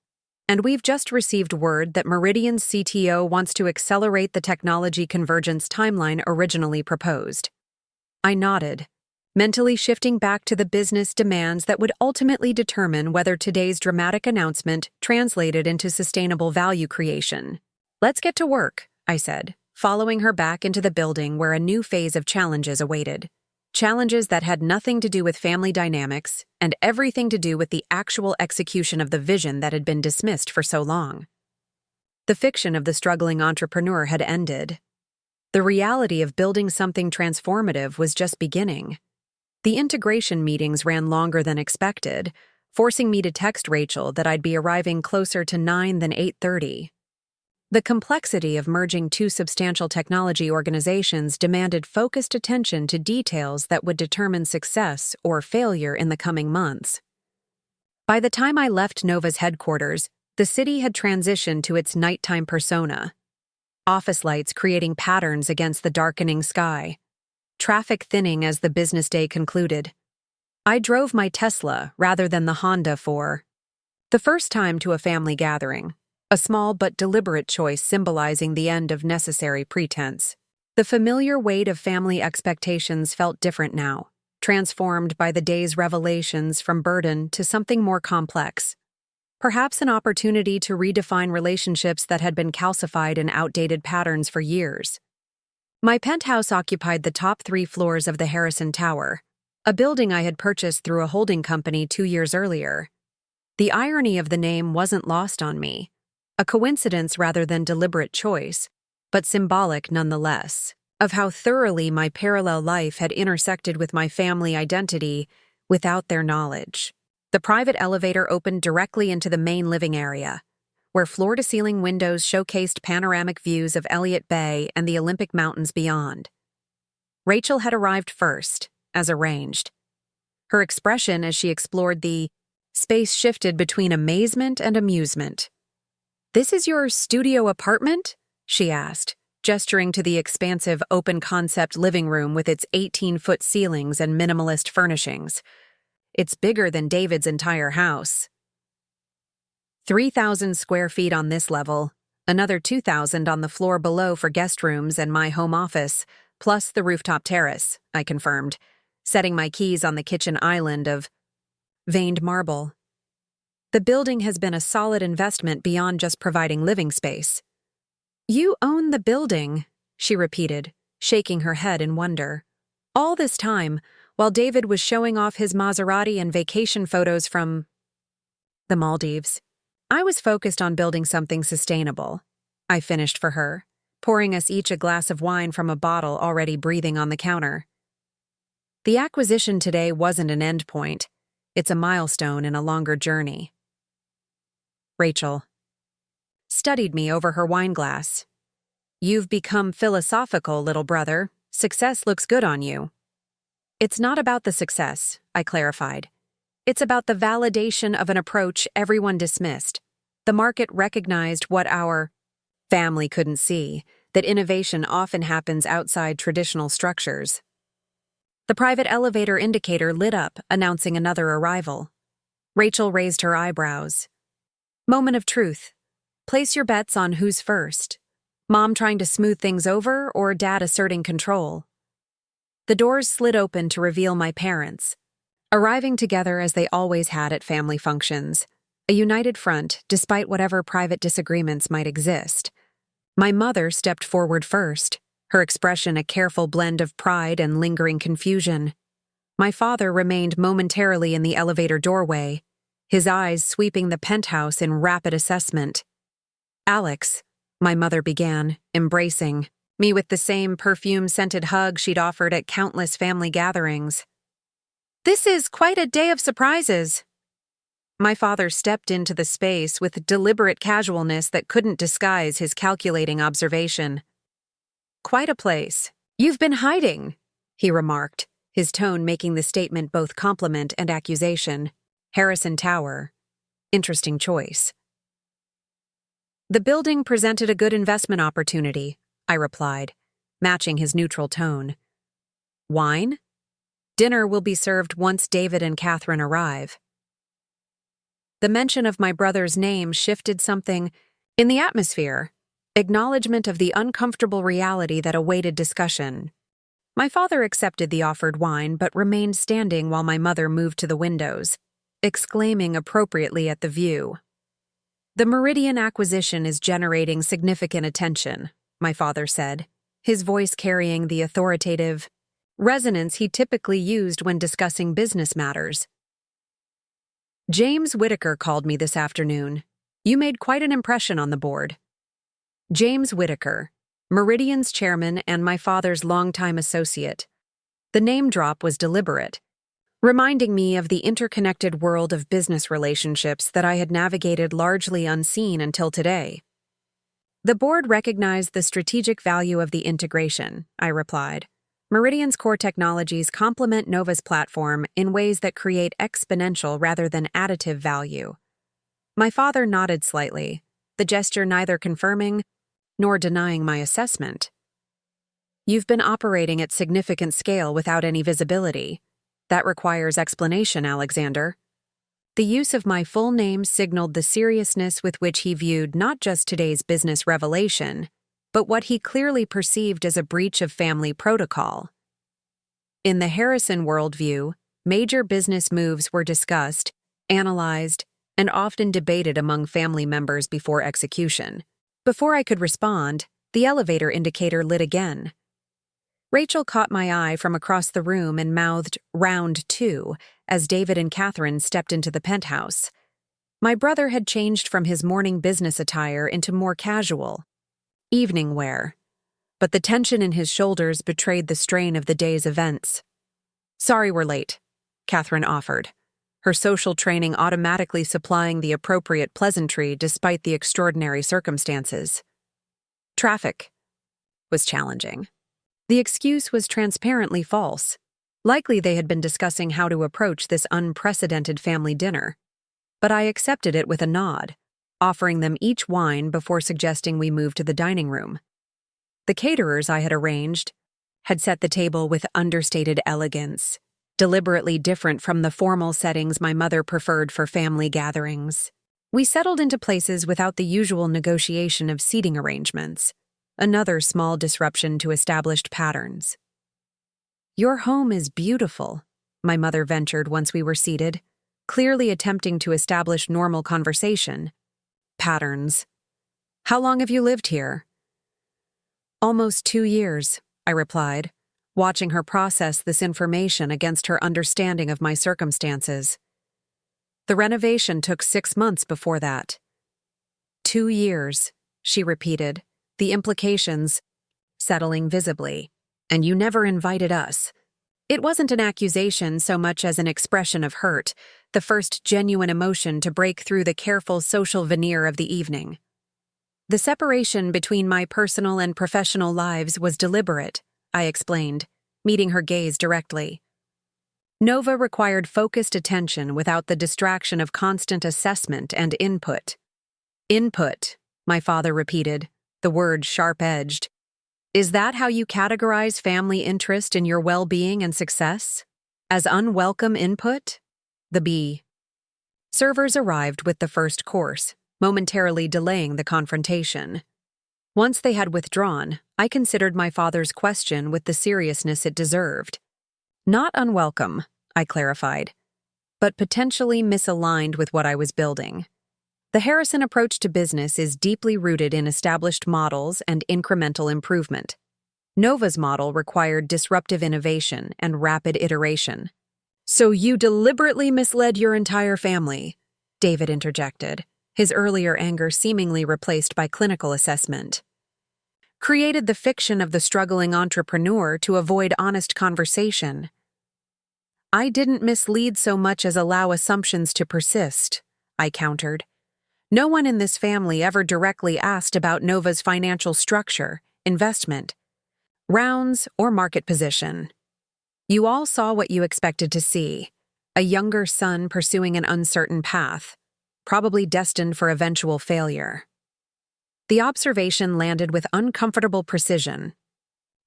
"And we've just received word that Meridian's CTO wants to accelerate the technology convergence timeline originally proposed." I nodded, mentally shifting back to the business demands that would ultimately determine whether today's dramatic announcement translated into sustainable value creation. "Let's get to work," I said, following her back into the building where a new phase of challenges awaited. Challenges that had nothing to do with family dynamics and everything to do with the actual execution of the vision that had been dismissed for so long. The fiction of the struggling entrepreneur had ended. The reality of building something transformative was just beginning. The integration meetings ran longer than expected, forcing me to text Rachel that I'd be arriving closer to 9 than 8:30. The complexity of merging two substantial technology organizations demanded focused attention to details that would determine success or failure in the coming months. By the time I left Nova's headquarters, the city had transitioned to its nighttime persona. Office lights creating patterns against the darkening sky. Traffic thinning as the business day concluded. I drove my Tesla rather than the Honda for the first time to a family gathering, a small but deliberate choice symbolizing the end of necessary pretense. The familiar weight of family expectations felt different now, transformed by the day's revelations from burden to something more complex. Perhaps an opportunity to redefine relationships that had been calcified in outdated patterns for years. My penthouse occupied the top 3 floors of the Harrison Tower, a building I had purchased through a holding company 2 years earlier. The irony of the name wasn't lost on me, a coincidence rather than deliberate choice, but symbolic nonetheless, of how thoroughly my parallel life had intersected with my family identity without their knowledge. The private elevator opened directly into the main living area, where floor-to-ceiling windows showcased panoramic views of Elliott Bay and the Olympic Mountains beyond. Rachel had arrived first, as arranged. Her expression as she explored the space shifted between amazement and amusement. "This is your studio apartment?" she asked, gesturing to the expansive open-concept living room with its 18-foot ceilings and minimalist furnishings. "It's bigger than David's entire house." 3,000 square feet on this level, another 2,000 on the floor below for guest rooms and my home office, plus the rooftop terrace, I confirmed, setting my keys on the kitchen island of veined marble. "The building has been a solid investment beyond just providing living space." "You own the building," she repeated, shaking her head in wonder. All this time, while David was showing off his Maserati and vacation photos from the Maldives, I was focused on building something sustainable. I finished for her, pouring us each a glass of wine from a bottle already breathing on the counter. The acquisition today wasn't an end point. It's a milestone in a longer journey. Rachel studied me over her wine glass. "You've become philosophical, little brother. Success looks good on you." "It's not about the success," I clarified. "It's about the validation of an approach everyone dismissed. The market recognized what our family couldn't see, that innovation often happens outside traditional structures. The private elevator indicator lit up, announcing another arrival. Rachel raised her eyebrows. Moment of truth. Place your bets on who's first. Mom trying to smooth things over or Dad asserting control? The doors slid open to reveal my parents, arriving together as they always had at family functions, a united front despite whatever private disagreements might exist. My mother stepped forward first, her expression a careful blend of pride and lingering confusion. My father remained momentarily in the elevator doorway, his eyes sweeping the penthouse in rapid assessment. "Alex," my mother began, embracing me with the same perfume-scented hug she'd offered at countless family gatherings. "This is quite a day of surprises." My father stepped into the space with deliberate casualness that couldn't disguise his calculating observation. "Quite a place. You've been hiding," he remarked, his tone making the statement both compliment and accusation. "Harrison Tower. Interesting choice." "The building presented a good investment opportunity," I replied, matching his neutral tone. "Wine? Dinner will be served once David and Catherine arrive." The mention of my brother's name shifted something in the atmosphere, acknowledgement of the uncomfortable reality that awaited discussion. My father accepted the offered wine but remained standing while my mother moved to the windows, exclaiming appropriately at the view. "The Meridian acquisition is generating significant attention," my father said, his voice carrying the authoritative resonance he typically used when discussing business matters. "James Whitaker called me this afternoon. You made quite an impression on the board." James Whitaker, Meridian's chairman and my father's longtime associate. The name drop was deliberate, reminding me of the interconnected world of business relationships that I had navigated largely unseen until today. "The board recognized the strategic value of the integration," I replied. "Meridian's core technologies complement Nova's platform in ways that create exponential rather than additive value." My father nodded slightly, the gesture neither confirming nor denying my assessment. "You've been operating at significant scale without any visibility. That requires explanation, Alexander." The use of my full name signaled the seriousness with which he viewed not just today's business revelation, but what he clearly perceived as a breach of family protocol. In the Harrison worldview, major business moves were discussed, analyzed, and often debated among family members before execution. Before I could respond, the elevator indicator lit again. Rachel caught my eye from across the room and mouthed "round two" as David and Catherine stepped into the penthouse. My brother had changed from his morning business attire into more casual, evening wear, but the tension in his shoulders betrayed the strain of the day's events. "Sorry we're late," Catherine offered, her social training automatically supplying the appropriate pleasantry despite the extraordinary circumstances. "Traffic was challenging." The excuse was transparently false. Likely they had been discussing how to approach this unprecedented family dinner. But I accepted it with a nod, offering them each wine before suggesting we move to the dining room. The caterers I had arranged had set the table with understated elegance, deliberately different from the formal settings my mother preferred for family gatherings. We settled into places without the usual negotiation of seating arrangements, another small disruption to established patterns. "Your home is beautiful," my mother ventured once we were seated, clearly attempting to establish normal conversation. "Patterns. How long have you lived here?" "Almost 2 years," I replied, watching her process this information against her understanding of my circumstances. "The renovation took 6 months before that." 2 years, she repeated, the implications settling visibly. "And you never invited us." It wasn't an accusation so much as an expression of hurt, the first genuine emotion to break through the careful social veneer of the evening. "The separation between my personal and professional lives was deliberate," I explained, meeting her gaze directly. "Nova required focused attention without the distraction of constant assessment and input." "Input," my father repeated, the word sharp-edged, Is that how you categorize family interest in your well-being and success? As unwelcome input? The B. Servers arrived with the first course, momentarily delaying the confrontation. Once they had withdrawn, I considered my father's question with the seriousness it deserved. Not unwelcome, I clarified, but potentially misaligned with what I was building. The Harrison approach to business is deeply rooted in established models and incremental improvement. Nova's model required disruptive innovation and rapid iteration. So you deliberately misled your entire family, David interjected, his earlier anger seemingly replaced by clinical assessment. Created the fiction of the struggling entrepreneur to avoid honest conversation. I didn't mislead so much as allow assumptions to persist, I countered. No one in this family ever directly asked about Nova's financial structure, investment, rounds, or market position. You all saw what you expected to see, a younger son pursuing an uncertain path, probably destined for eventual failure. The observation landed with uncomfortable precision.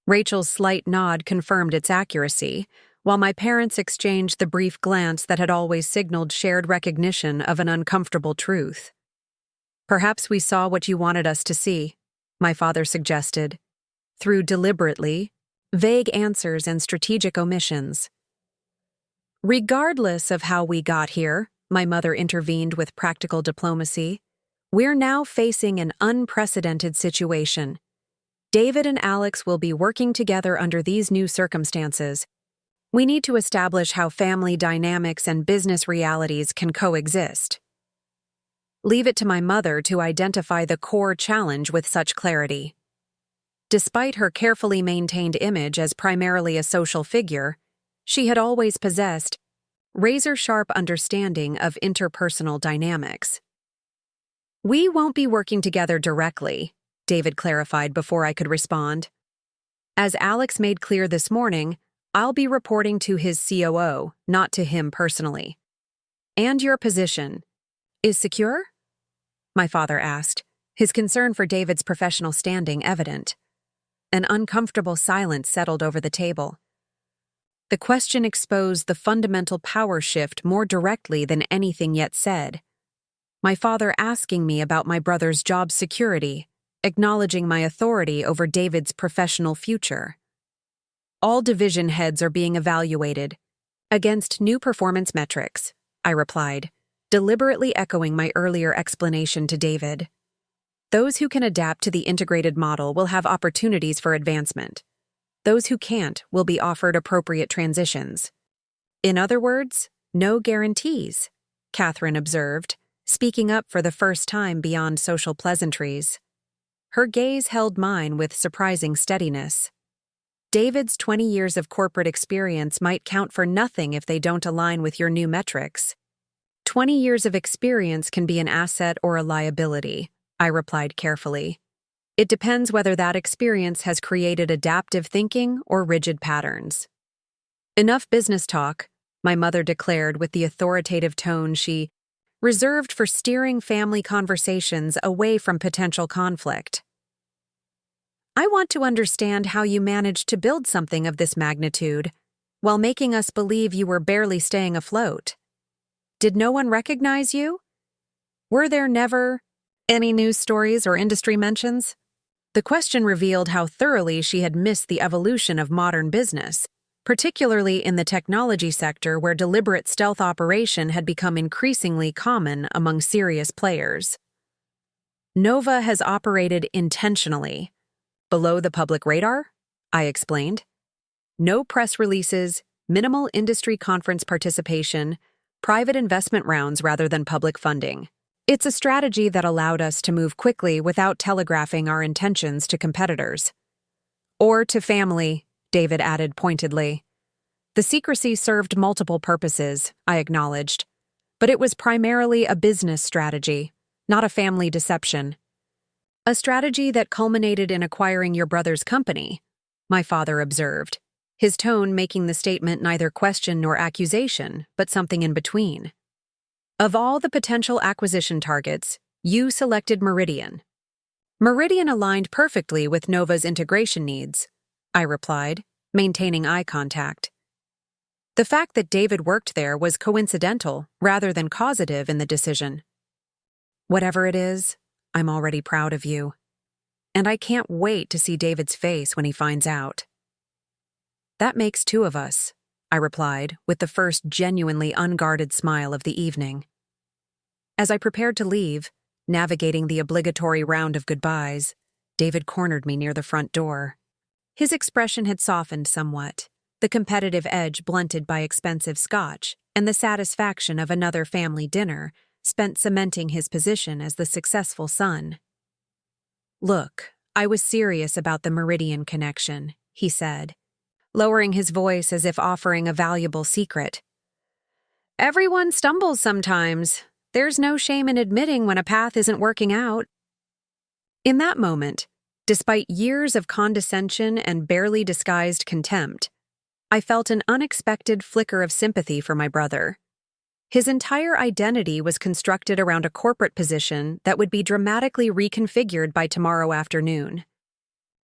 Rachel's slight nod confirmed its accuracy, while my parents exchanged the brief glance that had always signaled shared recognition of an uncomfortable truth. Perhaps we saw what you wanted us to see, my father suggested, through deliberately vague answers and strategic omissions. Regardless of how we got here, my mother intervened with practical diplomacy, we're now facing an unprecedented situation. David and Alex will be working together under these new circumstances. We need to establish how family dynamics and business realities can coexist. Leave it to my mother to identify the core challenge with such clarity. Despite her carefully maintained image as primarily a social figure, she had always possessed razor-sharp understanding of interpersonal dynamics. We won't be working together directly, David clarified before I could respond. As Alex made clear this morning, I'll be reporting to his COO, not to him personally. And your position is secure? My father asked, his concern for David's professional standing evident. An uncomfortable silence settled over the table. The question exposed the fundamental power shift more directly than anything yet said. My father asking me about my brother's job security, acknowledging my authority over David's professional future. All division heads are being evaluated against new performance metrics, I replied, deliberately echoing my earlier explanation to David. Those who can adapt to the integrated model will have opportunities for advancement. Those who can't will be offered appropriate transitions. In other words, no guarantees, Catherine observed, speaking up for the first time beyond social pleasantries. Her gaze held mine with surprising steadiness. David's 20 years of corporate experience might count for nothing if they don't align with your new metrics. 20 years of experience can be an asset or a liability, I replied carefully. It depends whether that experience has created adaptive thinking or rigid patterns. Enough business talk, my mother declared with the authoritative tone she reserved for steering family conversations away from potential conflict. I want to understand how you managed to build something of this magnitude while making us believe you were barely staying afloat. Did no one recognize you? Were there never any news stories or industry mentions? The question revealed how thoroughly she had missed the evolution of modern business, particularly in the technology sector where deliberate stealth operation had become increasingly common among serious players. Nova has operated intentionally, below the public radar, I explained. No press releases, minimal industry conference participation, private investment rounds rather than public funding. It's a strategy that allowed us to move quickly without telegraphing our intentions to competitors. Or to family, David added pointedly. The secrecy served multiple purposes, I acknowledged, but it was primarily a business strategy, not a family deception. A strategy that culminated in acquiring your brother's company, my father observed, his tone making the statement neither question nor accusation, but something in between. Of all the potential acquisition targets, you selected Meridian. Meridian aligned perfectly with Nova's integration needs, I replied, maintaining eye contact. The fact that David worked there was coincidental rather than causative in the decision. Whatever it is, I'm already proud of you. And I can't wait to see David's face when he finds out. That makes two of us, I replied, with the first genuinely unguarded smile of the evening. As I prepared to leave, navigating the obligatory round of goodbyes, David cornered me near the front door. His expression had softened somewhat, the competitive edge blunted by expensive scotch and the satisfaction of another family dinner spent cementing his position as the successful son. Look, I was serious about the Meridian connection, he said, lowering his voice as if offering a valuable secret. Everyone stumbles sometimes. There's no shame in admitting when a path isn't working out. In that moment, despite years of condescension and barely disguised contempt, I felt an unexpected flicker of sympathy for my brother. His entire identity was constructed around a corporate position that would be dramatically reconfigured by tomorrow afternoon.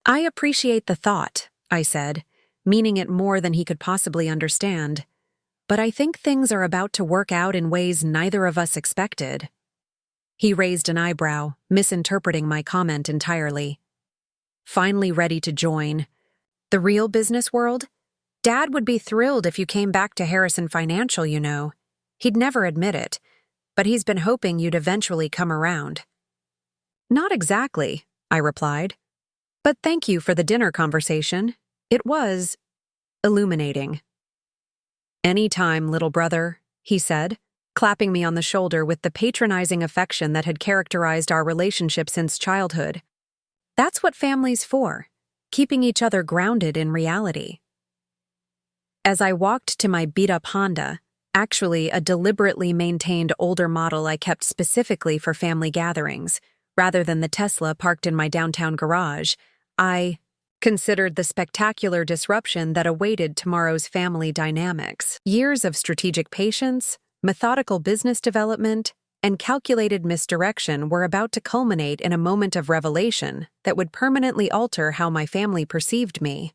I appreciate the thought, I said, meaning it more than he could possibly understand. But I think things are about to work out in ways neither of us expected. He raised an eyebrow, misinterpreting my comment entirely. Finally ready to join. The real business world? Dad would be thrilled if you came back to Harrison Financial, you know. He'd never admit it, but he's been hoping you'd eventually come around. Not exactly, I replied. But thank you for the dinner conversation. It was illuminating. Anytime, little brother, he said, clapping me on the shoulder with the patronizing affection that had characterized our relationship since childhood. That's what family's for, keeping each other grounded in reality. As I walked to my beat-up Honda, actually a deliberately maintained older model I kept specifically for family gatherings, rather than the Tesla parked in my downtown garage, I considered the spectacular disruption that awaited tomorrow's family dynamics. Years of strategic patience, methodical business development, and calculated misdirection were about to culminate in a moment of revelation that would permanently alter how my family perceived me.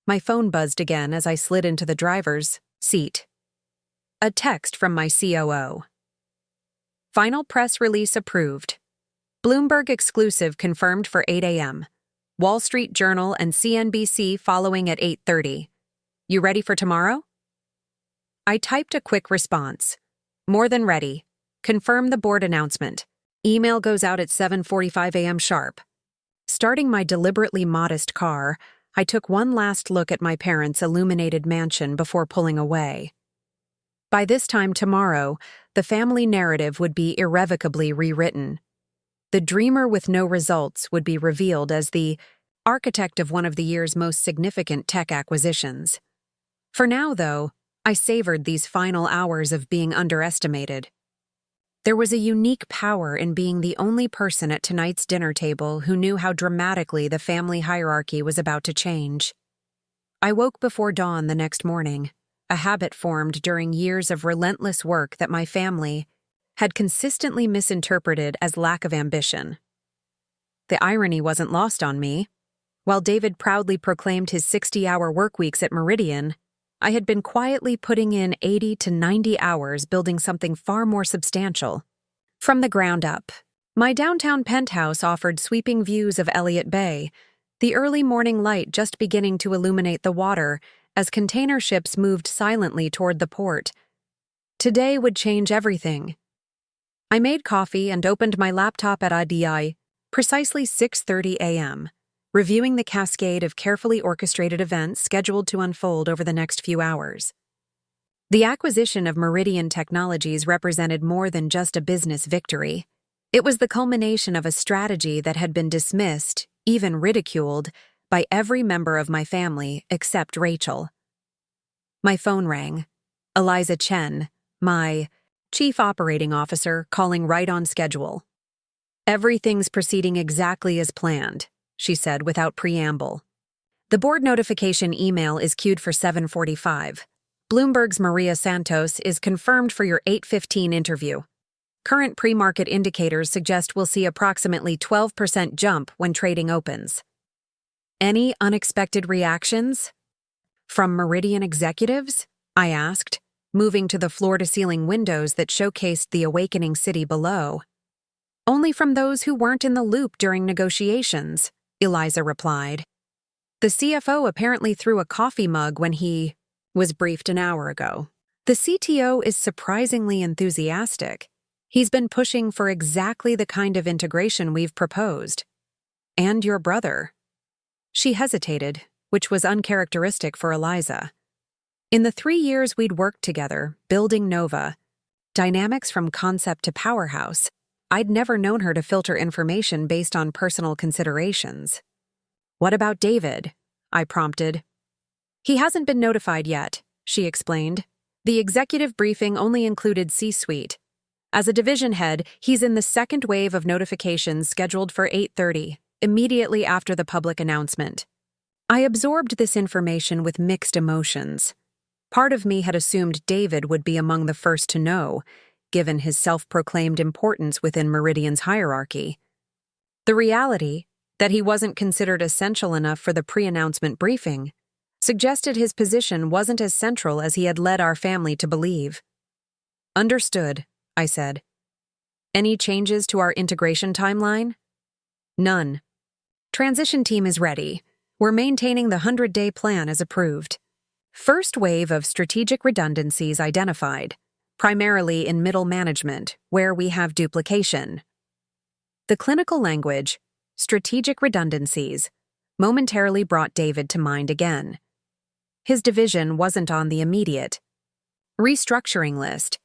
My phone buzzed again as I slid into the driver's seat. A text from my COO. Final press release approved. Bloomberg exclusive confirmed for 8 a.m. Wall Street Journal and CNBC following at 8:30. You ready for tomorrow? I typed a quick response. More than ready. Confirm the board announcement. Email goes out at 7:45 a.m. sharp. Starting my deliberately modest car, I took one last look at my parents' illuminated mansion before pulling away. By this time tomorrow, the family narrative would be irrevocably rewritten. The dreamer with no results would be revealed as the architect of one of the year's most significant tech acquisitions. For now, though, I savored these final hours of being underestimated. There was a unique power in being the only person at tonight's dinner table who knew how dramatically the family hierarchy was about to change. I woke before dawn the next morning, a habit formed during years of relentless work that my family had consistently misinterpreted as lack of ambition. The irony wasn't lost on me. While David proudly proclaimed his 60-hour work weeks at Meridian, I had been quietly putting in 80 to 90 hours building something far more substantial. From the ground up, my downtown penthouse offered sweeping views of Elliott Bay, the early morning light just beginning to illuminate the water as container ships moved silently toward the port. Today would change everything. I made coffee and opened my laptop at ADI, precisely 6:30 a.m., reviewing the cascade of carefully orchestrated events scheduled to unfold over the next few hours. The acquisition of Meridian Technologies represented more than just a business victory. It was the culmination of a strategy that had been dismissed, even ridiculed, by every member of my family except Rachel. My phone rang. Eliza Chen, my Chief Operating Officer, calling right on schedule. Everything's proceeding exactly as planned, she said without preamble. The board notification email is queued for 7:45. Bloomberg's Maria Santos is confirmed for your 8:15 interview. Current pre-market indicators suggest we'll see approximately 12% jump when trading opens. Any unexpected reactions? From Meridian executives? I asked, moving to the floor-to-ceiling windows that showcased the awakening city below. Only from those who weren't in the loop during negotiations, Eliza replied. The CFO apparently threw a coffee mug when he was briefed an hour ago. The CTO is surprisingly enthusiastic. He's been pushing for exactly the kind of integration we've proposed. And your brother. She hesitated, which was uncharacteristic for Eliza. In the 3 years we'd worked together, building Nova, dynamics from concept to powerhouse, I'd never known her to filter information based on personal considerations. What about David? I prompted. He hasn't been notified yet, she explained. The executive briefing only included C-suite. As a division head, he's in the second wave of notifications scheduled for 8:30, immediately after the public announcement. I absorbed this information with mixed emotions. Part of me had assumed David would be among the first to know, given his self-proclaimed importance within Meridian's hierarchy. The reality, that he wasn't considered essential enough for the pre-announcement briefing, suggested his position wasn't as central as he had led our family to believe. Understood, I said. Any changes to our integration timeline? None. Transition team is ready. We're maintaining the 100-day plan as approved. First wave of strategic redundancies identified, primarily in middle management, where we have duplication. The clinical language, strategic redundancies, momentarily brought David to mind again. His division wasn't on the immediate restructuring list,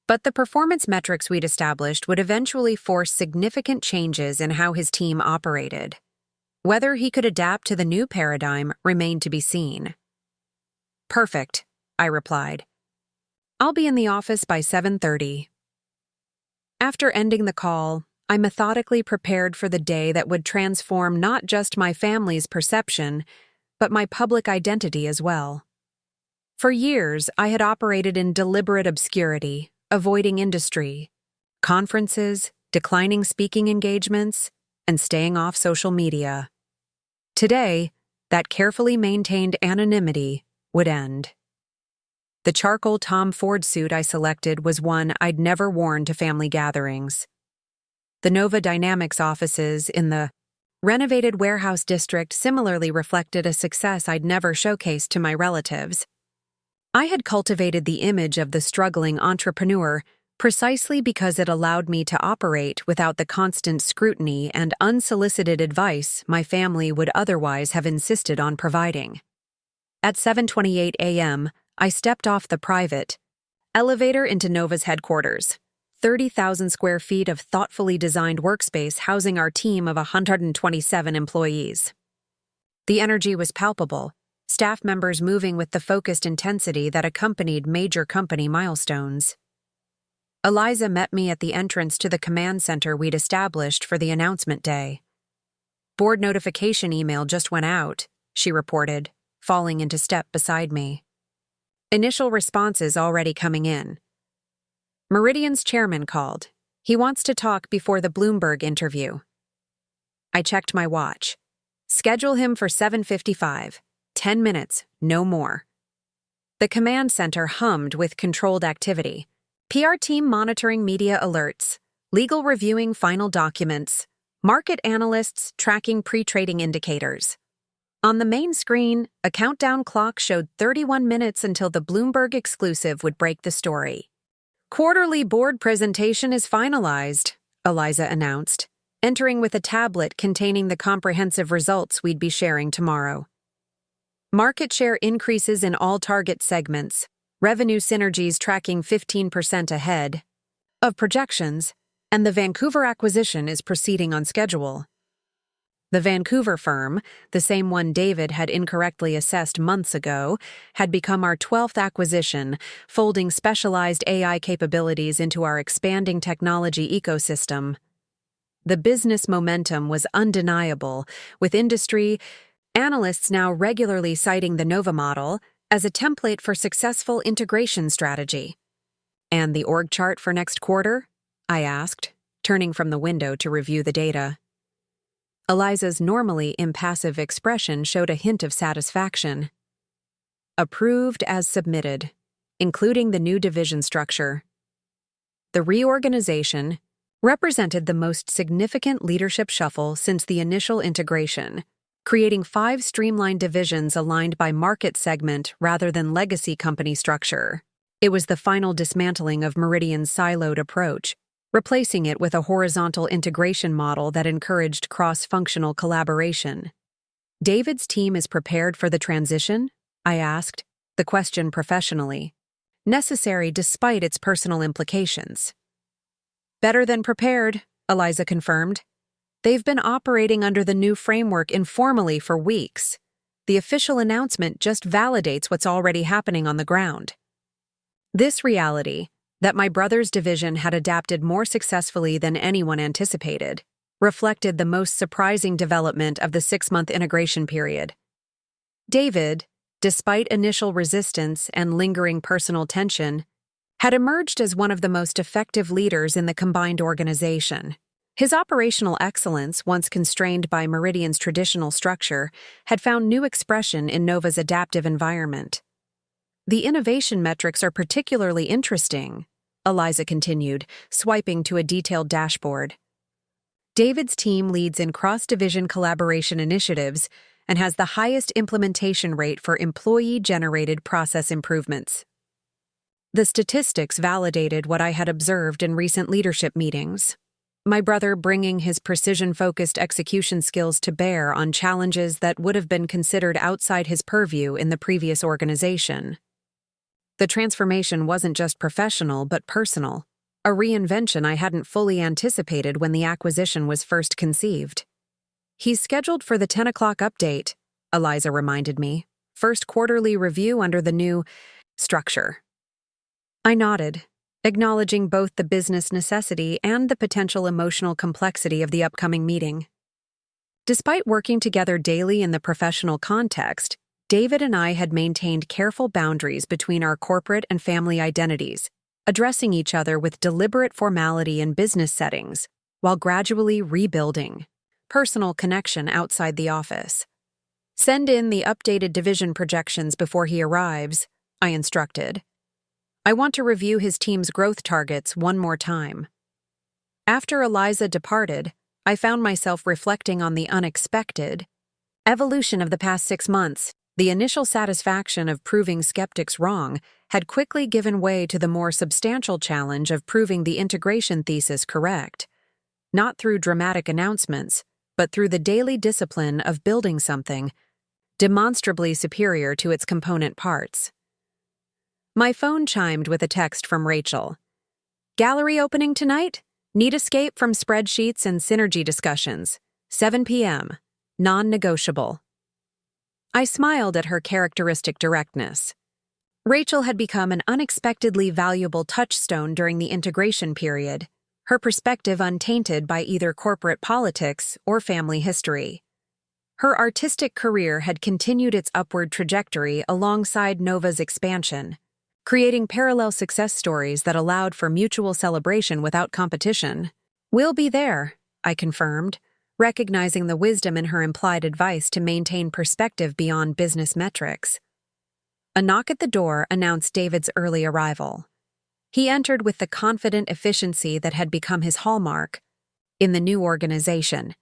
but the performance metrics we'd established would eventually force significant changes in how his team operated. Whether he could adapt to the new paradigm remained to be seen. Perfect, I replied. I'll be in the office by 7:30. After ending the call, I methodically prepared for the day that would transform not just my family's perception, but my public identity as well. For years, I had operated in deliberate obscurity, avoiding industry, conferences, declining speaking engagements, and staying off social media. Today, that carefully maintained anonymity would end. The charcoal Tom Ford suit I selected was one I'd never worn to family gatherings. The Nova Dynamics offices in the renovated warehouse district similarly reflected a success I'd never showcased to my relatives. I had cultivated the image of the struggling entrepreneur precisely because it allowed me to operate without the constant scrutiny and unsolicited advice my family would otherwise have insisted on providing. At 7:28 a.m., I stepped off the private elevator into Nova's headquarters, 30,000 square feet of thoughtfully designed workspace housing our team of 127 employees. The energy was palpable, staff members moving with the focused intensity that accompanied major company milestones. Eliza met me at the entrance to the command center we'd established for the announcement day. Board notification email just went out, she reported, falling into step beside me. Initial responses already coming in. Meridian's chairman called. He wants to talk before the Bloomberg interview. I checked my watch. Schedule him for 7:55. 10 minutes, no more. The command center hummed with controlled activity. PR team monitoring media alerts, legal reviewing final documents, market analysts tracking pre-trading indicators. On the main screen, a countdown clock showed 31 minutes until the Bloomberg exclusive would break the story. Quarterly board presentation is finalized, Eliza announced, entering with a tablet containing the comprehensive results we'd be sharing tomorrow. Market share increases in all target segments, revenue synergies tracking 15% ahead of projections, and the Vancouver acquisition is proceeding on schedule. The Vancouver firm, the same one David had incorrectly assessed months ago, had become our 12th acquisition, folding specialized AI capabilities into our expanding technology ecosystem. The business momentum was undeniable, with industry analysts now regularly citing the Nova model as a template for successful integration strategy. And the org chart for next quarter? I asked, turning from the window to review the data. Eliza's normally impassive expression showed a hint of satisfaction. Approved as submitted, including the new division structure. The reorganization represented the most significant leadership shuffle since the initial integration, creating 5 streamlined divisions aligned by market segment rather than legacy company structure. It was the final dismantling of Meridian's siloed approach, replacing it with a horizontal integration model that encouraged cross-functional collaboration. David's team is prepared for the transition? I asked, the question professionally. Necessary despite its personal implications. Better than prepared, Eliza confirmed. They've been operating under the new framework informally for weeks. The official announcement just validates what's already happening on the ground. This reality, that my brother's division had adapted more successfully than anyone anticipated, reflected the most surprising development of the 6-month integration period. David, despite initial resistance and lingering personal tension, had emerged as one of the most effective leaders in the combined organization. His operational excellence, once constrained by Meridian's traditional structure, had found new expression in Nova's adaptive environment. The innovation metrics are particularly interesting, Eliza continued, swiping to a detailed dashboard. David's team leads in cross-division collaboration initiatives and has the highest implementation rate for employee-generated process improvements. The statistics validated what I had observed in recent leadership meetings. My brother bringing his precision-focused execution skills to bear on challenges that would have been considered outside his purview in the previous organization. The transformation wasn't just professional but personal, a reinvention I hadn't fully anticipated when the acquisition was first conceived. He's scheduled for the 10 o'clock update, Eliza reminded me, first quarterly review under the new structure. I nodded, acknowledging both the business necessity and the potential emotional complexity of the upcoming meeting. Despite working together daily in the professional context, David and I had maintained careful boundaries between our corporate and family identities, addressing each other with deliberate formality in business settings, while gradually rebuilding personal connection outside the office. Send in the updated division projections before he arrives, I instructed. I want to review his team's growth targets one more time. After Eliza departed, I found myself reflecting on the unexpected evolution of the past 6 months. The initial satisfaction of proving skeptics wrong had quickly given way to the more substantial challenge of proving the integration thesis correct, not through dramatic announcements, but through the daily discipline of building something demonstrably superior to its component parts. My phone chimed with a text from Rachel. Gallery opening tonight? Need escape from spreadsheets and synergy discussions. 7 p.m. Non-negotiable. I smiled at her characteristic directness. Rachel had become an unexpectedly valuable touchstone during the integration period, her perspective untainted by either corporate politics or family history. Her artistic career had continued its upward trajectory alongside Nova's expansion, creating parallel success stories that allowed for mutual celebration without competition. We'll be there, I confirmed, recognizing the wisdom in her implied advice to maintain perspective beyond business metrics. A knock at the door announced David's early arrival. He entered with the confident efficiency that had become his hallmark. In the new organization,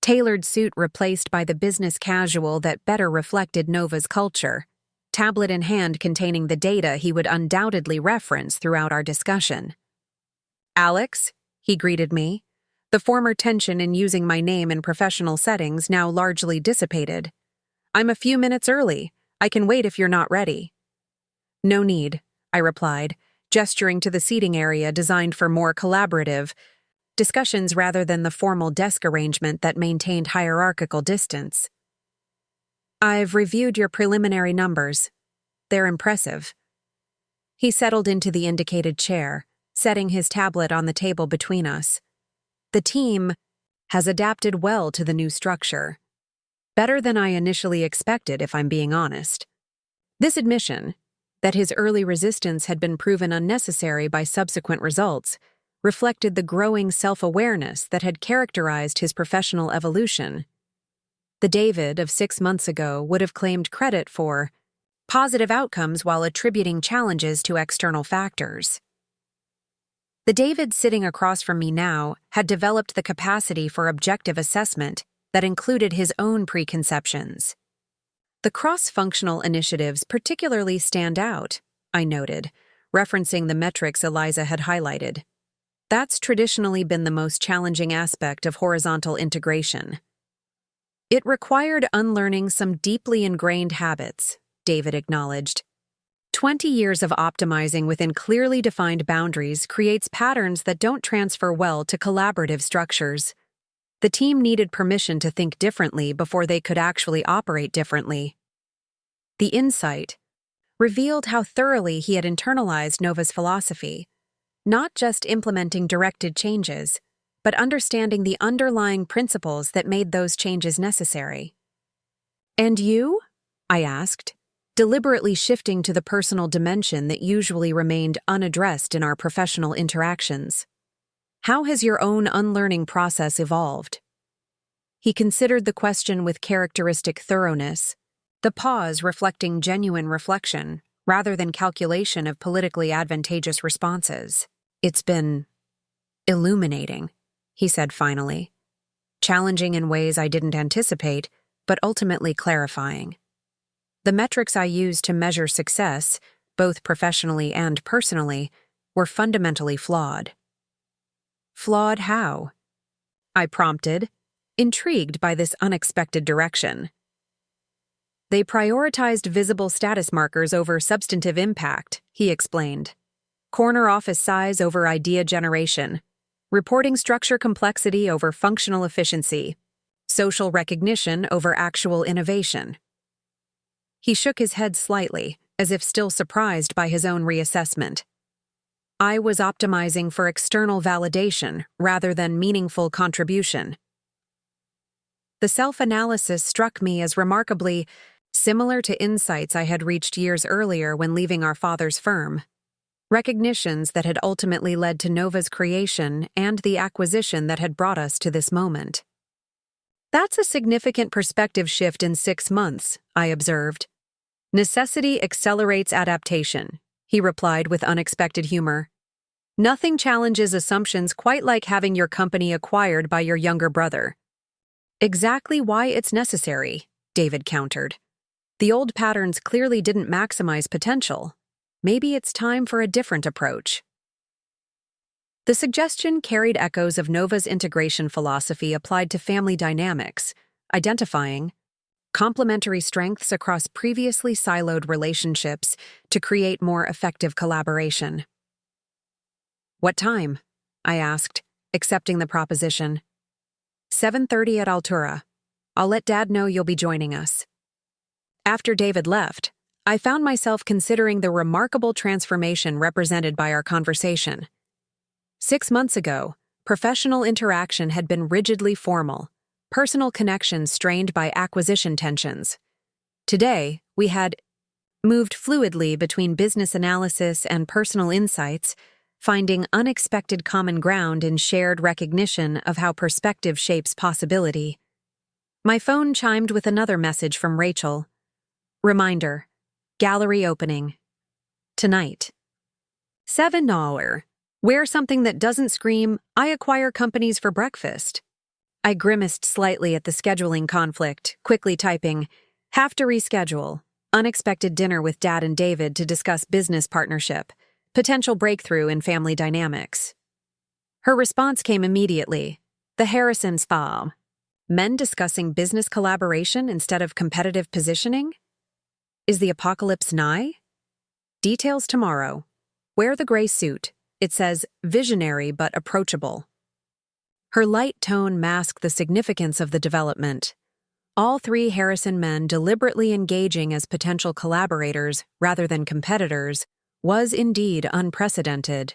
tailored suit replaced by the business casual that better reflected Nova's culture, tablet in hand containing the data he would undoubtedly reference throughout our discussion. Alex, he greeted me, the former tension in using my name in professional settings now largely dissipated. I'm a few minutes early. I can wait if you're not ready. No need, I replied, gesturing to the seating area designed for more collaborative discussions rather than the formal desk arrangement that maintained hierarchical distance. I've reviewed your preliminary numbers. They're impressive. He settled into the indicated chair, setting his tablet on the table between us. The team has adapted well to the new structure. Better than I initially expected, if I'm being honest. This admission, that his early resistance had been proven unnecessary by subsequent results, reflected the growing self-awareness that had characterized his professional evolution. The David of 6 months ago would have claimed credit for positive outcomes while attributing challenges to external factors. The David sitting across from me now had developed the capacity for objective assessment that included his own preconceptions. The cross-functional initiatives particularly stand out, I noted, referencing the metrics Eliza had highlighted. That's traditionally been the most challenging aspect of horizontal integration. It required unlearning some deeply ingrained habits, David acknowledged. 20 years of optimizing within clearly defined boundaries creates patterns that don't transfer well to collaborative structures. The team needed permission to think differently before they could actually operate differently. The insight revealed how thoroughly he had internalized Nova's philosophy, not just implementing directed changes, but understanding the underlying principles that made those changes necessary. "And you?" I asked, deliberately shifting to the personal dimension that usually remained unaddressed in our professional interactions. "How has your own unlearning process evolved?" He considered the question with characteristic thoroughness, the pause reflecting genuine reflection, rather than calculation of politically advantageous responses. "It's been illuminating," he said finally. "Challenging in ways I didn't anticipate, but ultimately clarifying. The metrics I used to measure success, both professionally and personally, were fundamentally flawed." "Flawed how?" I prompted, intrigued by this unexpected direction. "They prioritized visible status markers over substantive impact," he explained. "Corner office size over idea generation. Reporting structure complexity over functional efficiency. Social recognition over actual innovation." He shook his head slightly, as if still surprised by his own reassessment. "I was optimizing for external validation rather than meaningful contribution." The self-analysis struck me as remarkably similar to insights I had reached years earlier when leaving our father's firm. Recognitions that had ultimately led to Nova's creation and the acquisition that had brought us to this moment. "That's a significant perspective shift in 6 months," I observed. "Necessity accelerates adaptation," he replied with unexpected humor. "Nothing challenges assumptions quite like having your company acquired by your younger brother." "Exactly why it's necessary," David countered. "The old patterns clearly didn't maximize potential. Maybe it's time for a different approach." The suggestion carried echoes of Nova's integration philosophy applied to family dynamics, identifying complementary strengths across previously siloed relationships to create more effective collaboration. "What time?" I asked, accepting the proposition. 7:30 at Altura. I'll let Dad know you'll be joining us." After David left, I found myself considering the remarkable transformation represented by our conversation. 6 months ago, professional interaction had been rigidly formal, personal connections strained by acquisition tensions. Today, we had moved fluidly between business analysis and personal insights, finding unexpected common ground in shared recognition of how perspective shapes possibility. My phone chimed with another message from Rachel. Reminder: gallery opening. Tonight. $7. Wear something that doesn't scream, "I acquire companies for breakfast." I grimaced slightly at the scheduling conflict, quickly typing, "Have to reschedule. Unexpected dinner with Dad and David to discuss business partnership. Potential breakthrough in family dynamics." Her response came immediately. "The Harrisons' farm. Men discussing business collaboration instead of competitive positioning? Is the apocalypse nigh? Details tomorrow. Wear the gray suit. It says visionary but approachable." Her light tone masked the significance of the development. All 3 Harrison men deliberately engaging as potential collaborators rather than competitors was indeed unprecedented.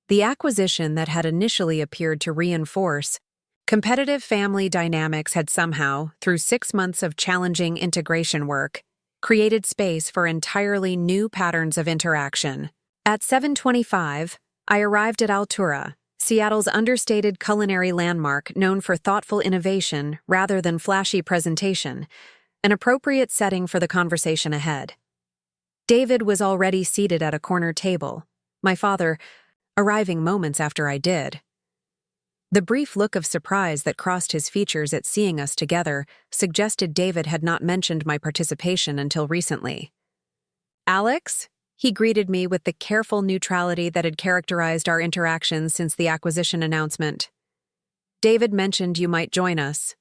The acquisition that had initially appeared to reinforce competitive family dynamics had somehow, through 6 months of challenging integration work, created space for entirely new patterns of interaction. At 7:25, I arrived at Altura, Seattle's understated culinary landmark known for thoughtful innovation rather than flashy presentation, an appropriate setting for the conversation ahead. David was already seated at a corner table, my father arriving moments after I did. The brief look of surprise that crossed his features at seeing us together suggested David had not mentioned my participation until recently. "Alex?" He greeted me with the careful neutrality that had characterized our interactions since the acquisition announcement. "David mentioned you might join us.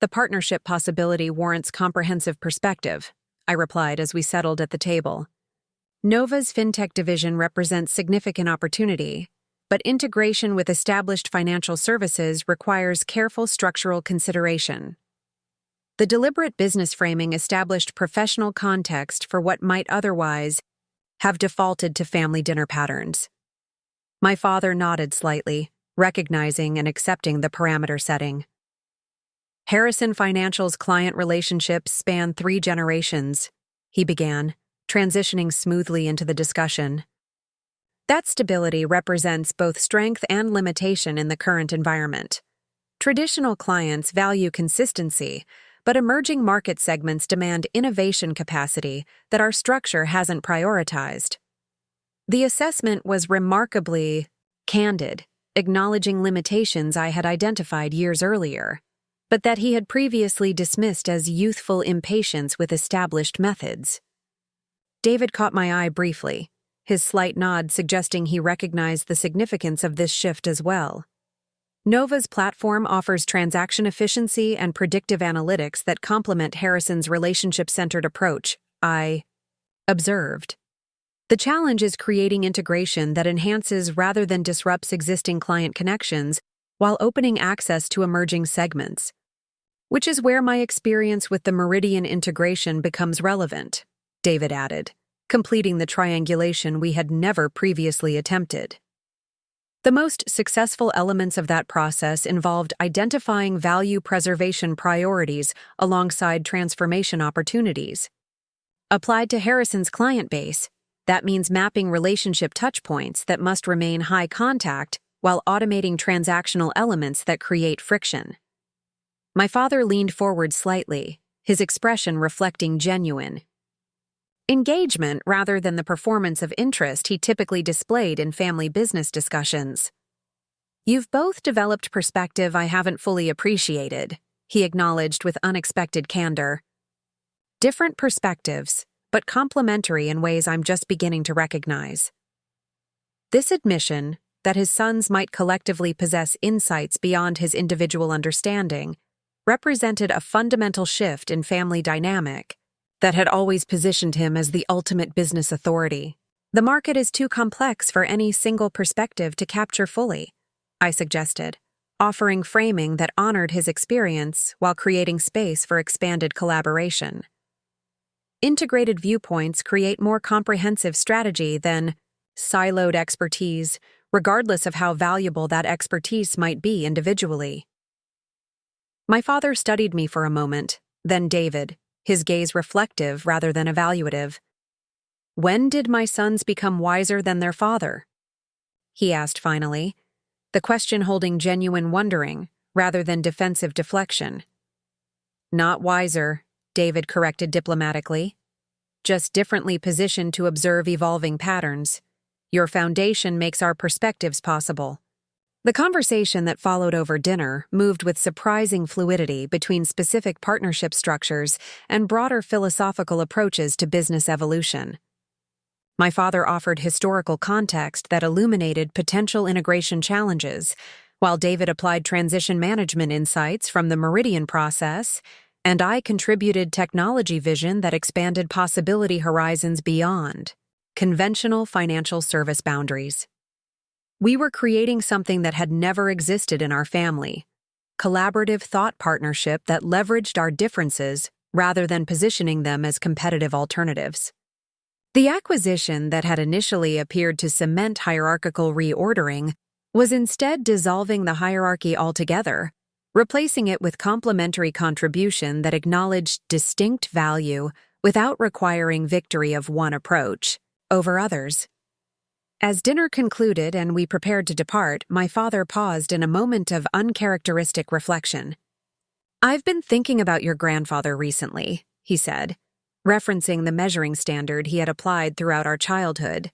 The partnership possibility warrants comprehensive perspective," I replied as we settled at the table. Nova's fintech division represents significant opportunity, but integration with established financial services requires careful structural consideration. The deliberate business framing established professional context for what might otherwise have defaulted to family dinner patterns. My father nodded slightly, recognizing and accepting the parameter setting. "Harrison Financial's client relationships span 3 generations," he began, transitioning smoothly into the discussion. "That stability represents both strength and limitation in the current environment. Traditional clients value consistency, but emerging market segments demand innovation capacity that our structure hasn't prioritized." The assessment was remarkably candid, acknowledging limitations I had identified years earlier, but that he had previously dismissed as youthful impatience with established methods. David caught my eye briefly, his slight nod suggesting he recognized the significance of this shift as well. Nova's platform offers transaction efficiency and predictive analytics that complement Harrison's relationship-centered approach, I observed. The challenge is creating integration that enhances rather than disrupts existing client connections while opening access to emerging segments, which is where my experience with the Meridian integration becomes relevant, David added, completing the triangulation we had never previously attempted. The most successful elements of that process involved identifying value preservation priorities alongside transformation opportunities. Applied to Harrison's client base, that means mapping relationship touchpoints that must remain high contact while automating transactional elements that create friction. My father leaned forward slightly, his expression reflecting genuine engagement rather than the performance of interest he typically displayed in family business discussions. "You've both developed perspective I haven't fully appreciated," he acknowledged with unexpected candor. "Different perspectives, but complementary in ways I'm just beginning to recognize." This admission, that his sons might collectively possess insights beyond his individual understanding, represented a fundamental shift in family dynamic that had always positioned him as the ultimate business authority. "The market is too complex for any single perspective to capture fully," I suggested, offering framing that honored his experience while creating space for expanded collaboration. Integrated viewpoints create more comprehensive strategy than siloed expertise, regardless of how valuable that expertise might be individually. My father studied me for a moment, then David, his gaze reflective rather than evaluative. "When did my sons become wiser than their father?" he asked finally, the question holding genuine wondering rather than defensive deflection. "Not wiser," David corrected diplomatically. "Just differently positioned to observe evolving patterns. Your foundation makes our perspectives possible." The conversation that followed over dinner moved with surprising fluidity between specific partnership structures and broader philosophical approaches to business evolution. My father offered historical context that illuminated potential integration challenges, while David applied transition management insights from the Meridian process, and I contributed technology vision that expanded possibility horizons beyond conventional financial service boundaries. We were creating something that had never existed in our family, collaborative thought partnership that leveraged our differences rather than positioning them as competitive alternatives. The acquisition that had initially appeared to cement hierarchical reordering was instead dissolving the hierarchy altogether, replacing it with complementary contribution that acknowledged distinct value without requiring victory of one approach over others. As dinner concluded and we prepared to depart, my father paused in a moment of uncharacteristic reflection. "I've been thinking about your grandfather recently," he said, referencing the measuring standard he had applied throughout our childhood,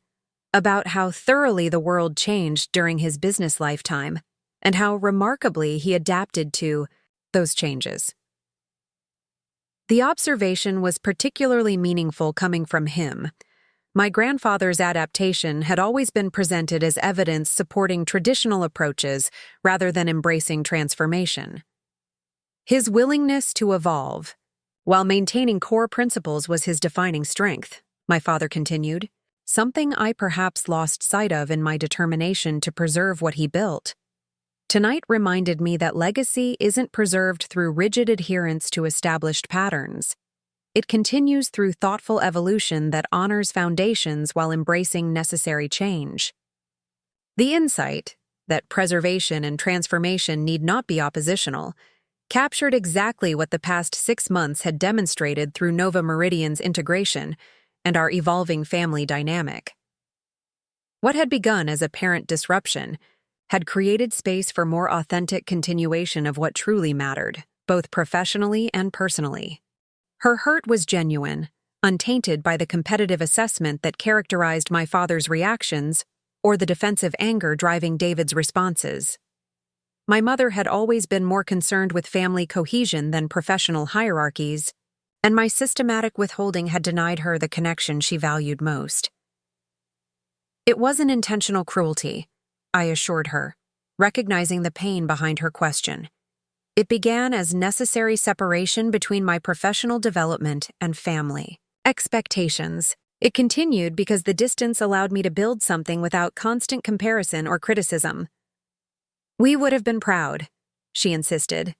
about how thoroughly the world changed during his business lifetime, and how remarkably he adapted to those changes. The observation was particularly meaningful coming from him. My grandfather's adaptation had always been presented as evidence supporting traditional approaches rather than embracing transformation. His willingness to evolve, while maintaining core principles, was his defining strength, my father continued, something I perhaps lost sight of in my determination to preserve what he built. Tonight reminded me that legacy isn't preserved through rigid adherence to established patterns. It continues through thoughtful evolution that honors foundations while embracing necessary change. The insight, that preservation and transformation need not be oppositional, captured exactly what the past 6 months had demonstrated through Nova Meridian's integration and our evolving family dynamic. What had begun as apparent disruption had created space for more authentic continuation of what truly mattered, both professionally and personally. Her hurt was genuine, untainted by the competitive assessment that characterized my father's reactions or the defensive anger driving David's responses. My mother had always been more concerned with family cohesion than professional hierarchies, and my systematic withholding had denied her the connection she valued most. It wasn't intentional cruelty, I assured her, recognizing the pain behind her question. It began as necessary separation between my professional development and family expectations. It continued because the distance allowed me to build something without constant comparison or criticism. "We would have been proud," she insisted.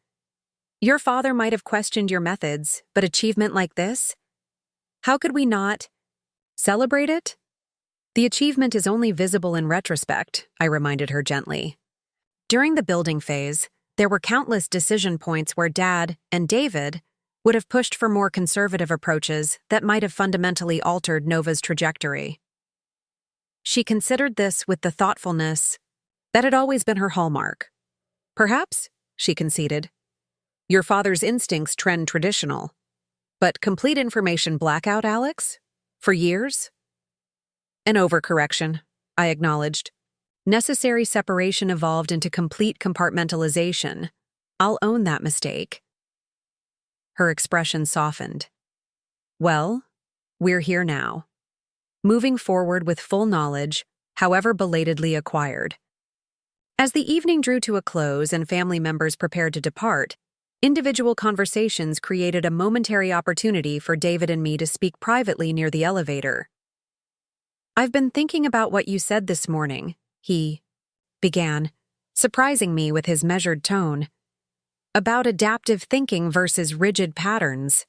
"Your father might have questioned your methods, but achievement like this? How could we not celebrate it?" "The achievement is only visible in retrospect," I reminded her gently. During the building phase, there were countless decision points where Dad and David would have pushed for more conservative approaches that might have fundamentally altered Nova's trajectory. She considered this with the thoughtfulness that had always been her hallmark. "Perhaps," she conceded, "your father's instincts trend traditional. But complete information blackout, Alex? For years?" "An overcorrection," I acknowledged. "Necessary separation evolved into complete compartmentalization. I'll own that mistake." Her expression softened. "Well, we're here now. Moving forward with full knowledge, however belatedly acquired." As the evening drew to a close and family members prepared to depart, individual conversations created a momentary opportunity for David and me to speak privately near the elevator. "I've been thinking about what you said this morning," he began, surprising me with his measured tone, "about adaptive thinking versus rigid patterns."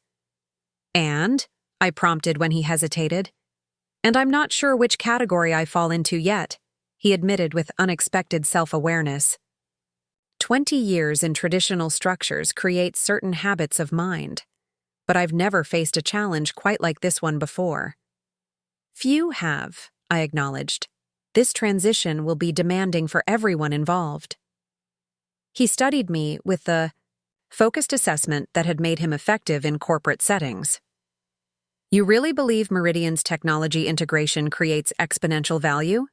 "And?" I prompted when he hesitated. "And I'm not sure which category I fall into yet," he admitted with unexpected self-awareness. 20 years in traditional structures create certain habits of mind, but I've never faced a challenge quite like this one before. "Few have," I acknowledged. "This transition will be demanding for everyone involved." He studied me with the focused assessment that had made him effective in corporate settings. "You really believe Meridian's technology integration creates exponential value?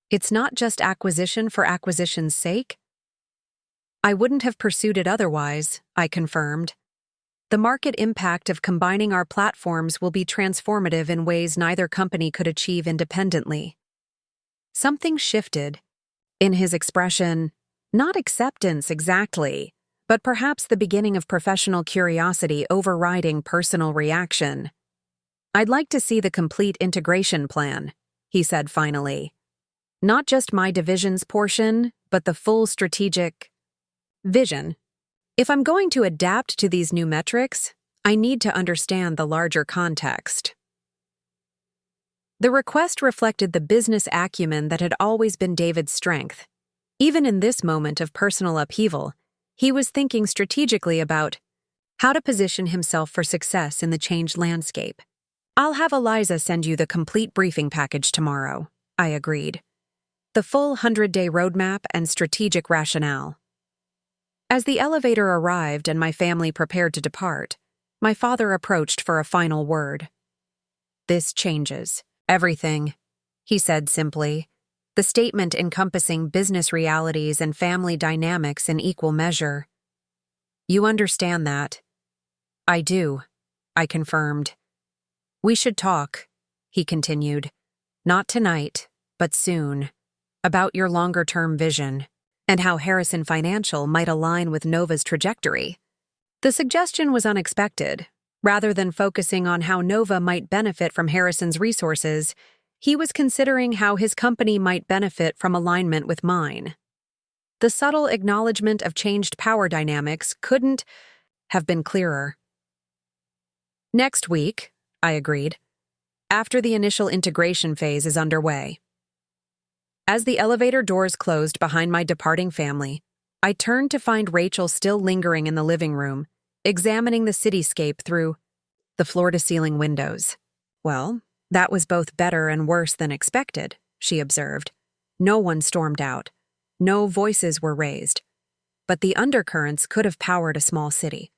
It's not just acquisition for acquisition's sake?" "I wouldn't have pursued it otherwise," I confirmed. "The market impact of combining our platforms will be transformative in ways neither company could achieve independently." Something shifted in his expression, not acceptance exactly, but perhaps the beginning of professional curiosity overriding personal reaction. "I'd like to see the complete integration plan," he said finally. "Not just my division's portion, but the full strategic vision. If I'm going to adapt to these new metrics, I need to understand the larger context." The request reflected the business acumen that had always been David's strength. Even in this moment of personal upheaval, he was thinking strategically about how to position himself for success in the changed landscape. "I'll have Eliza send you the complete briefing package tomorrow," I agreed, The full 100-day roadmap and strategic rationale. As the elevator arrived and my family prepared to depart, my father approached for a final word. "This changes everything," he said simply, the statement encompassing business realities and family dynamics in equal measure. "You understand that?" "I do," I confirmed. "We should talk," he continued. "Not tonight, but soon. About your longer-term vision, and how Harrison Financial might align with Nova's trajectory." The suggestion was unexpected. Rather than focusing on how Nova might benefit from Harrison's resources, he was considering how his company might benefit from alignment with mine. The subtle acknowledgement of changed power dynamics couldn't have been clearer. "Next week," I agreed, "after the initial integration phase is underway." As the elevator doors closed behind my departing family, I turned to find Rachel still lingering in the living room, examining the cityscape through the floor-to-ceiling windows. "Well, that was both better and worse than expected," she observed. No one stormed out. No voices were raised. But the undercurrents could have powered a small city.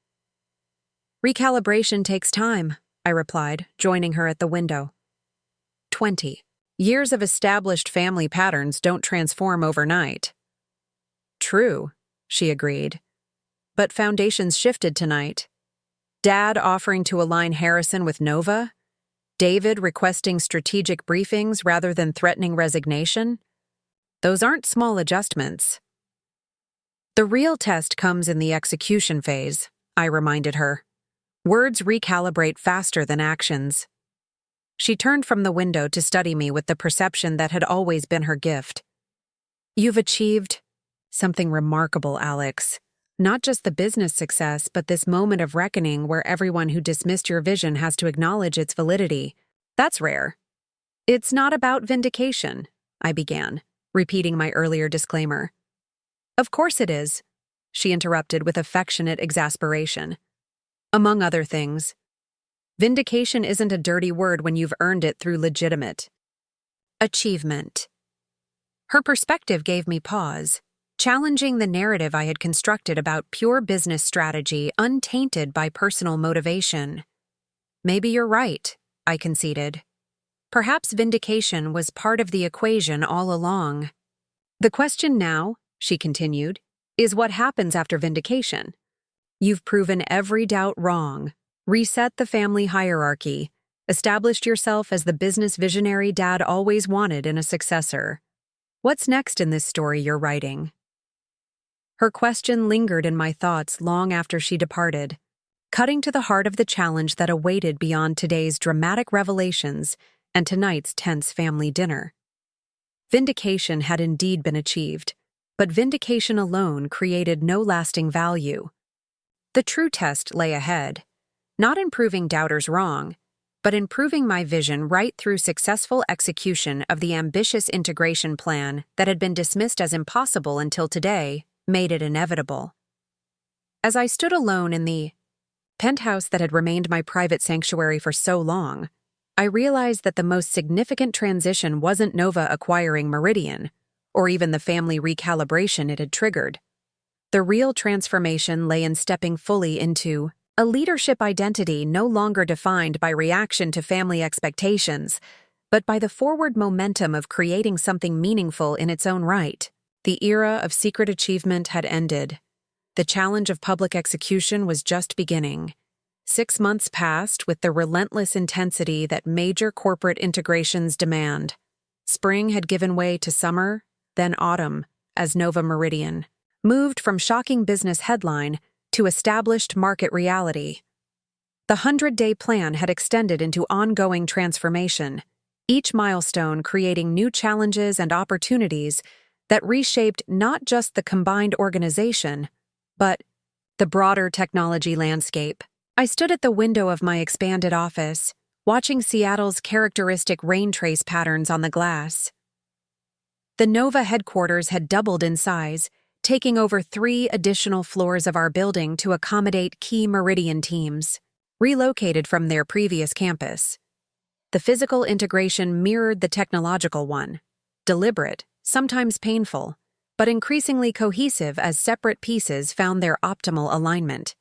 "Recalibration takes time," I replied, joining her at the window. 20 years of established family patterns don't transform overnight." "True," she agreed. "But foundations shifted tonight. Dad offering to align Harrison with Nova? David requesting strategic briefings rather than threatening resignation? Those aren't small adjustments." "The real test comes in the execution phase," I reminded her. "Words recalibrate faster than actions." She turned from the window to study me with the perception that had always been her gift. "You've achieved something remarkable, Alex. Not just the business success, but this moment of reckoning where everyone who dismissed your vision has to acknowledge its validity. That's rare." "It's not about vindication," I began, repeating my earlier disclaimer. "Of course it is," she interrupted with affectionate exasperation. "Among other things. Vindication isn't a dirty word when you've earned it through legitimate achievement." Her perspective gave me pause, challenging the narrative I had constructed about pure business strategy untainted by personal motivation. "Maybe you're right," I conceded. "Perhaps vindication was part of the equation all along. The question now," she continued, "is what happens after vindication. You've proven every doubt wrong, reset the family hierarchy, established yourself as the business visionary Dad always wanted in a successor. What's next in this story you're writing?" Her question lingered in my thoughts long after she departed, cutting to the heart of the challenge that awaited beyond today's dramatic revelations and tonight's tense family dinner. Vindication had indeed been achieved, but vindication alone created no lasting value. The true test lay ahead, not in proving doubters wrong, but in proving my vision right through successful execution of the ambitious integration plan that had been dismissed as impossible until today made it inevitable. As I stood alone in the penthouse that had remained my private sanctuary for so long, I realized that the most significant transition wasn't Nova acquiring Meridian, or even the family recalibration it had triggered. The real transformation lay in stepping fully into a leadership identity no longer defined by reaction to family expectations, but by the forward momentum of creating something meaningful in its own right. The era of secret achievement had ended. The challenge of public execution was just beginning. 6 months passed with the relentless intensity that major corporate integrations demand. Spring had given way to summer, then autumn, as Nova Meridian moved from shocking business headline to established market reality. The 100-day plan had extended into ongoing transformation, each milestone creating new challenges and opportunities that reshaped not just the combined organization, but the broader technology landscape. I stood at the window of my expanded office, watching Seattle's characteristic rain trace patterns on the glass. The Nova headquarters had doubled in size, taking over 3 additional floors of our building to accommodate key Meridian teams, relocated from their previous campus. The physical integration mirrored the technological one, deliberate, sometimes painful, but increasingly cohesive as separate pieces found their optimal alignment.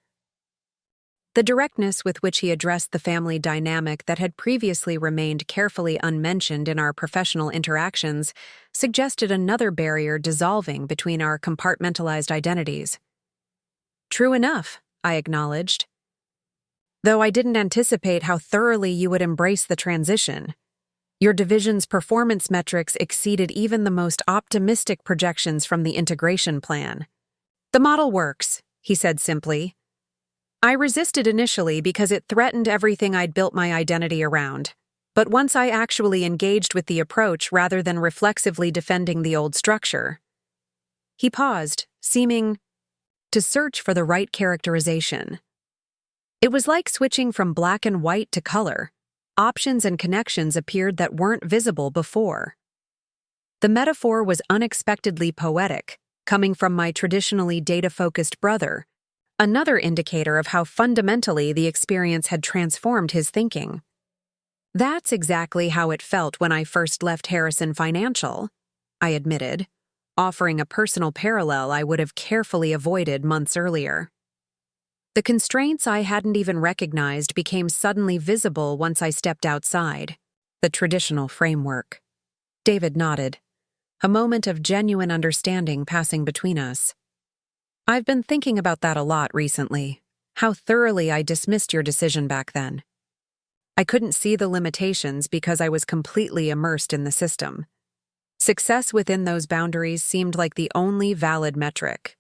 The directness with which he addressed the family dynamic that had previously remained carefully unmentioned in our professional interactions suggested another barrier dissolving between our compartmentalized identities. "True enough," I acknowledged. "Though I didn't anticipate how thoroughly you would embrace the transition. Your division's performance metrics exceeded even the most optimistic projections from the integration plan." "The model works," he said simply. "I resisted initially because it threatened everything I'd built my identity around. But once I actually engaged with the approach rather than reflexively defending the old structure." He paused, seeming to search for the right characterization. "It was like switching from black and white to color. Options and connections appeared that weren't visible before." The metaphor was unexpectedly poetic, coming from my traditionally data-focused brother, another indicator of how fundamentally the experience had transformed his thinking. "That's exactly how it felt when I first left Harrison Financial," I admitted, offering a personal parallel I would have carefully avoided months earlier. The constraints I hadn't even recognized became suddenly visible once I stepped outside the traditional framework. David nodded, a moment of genuine understanding passing between us. "I've been thinking about that a lot recently, how thoroughly I dismissed your decision back then. I couldn't see the limitations because I was completely immersed in the system. Success within those boundaries seemed like the only valid metric."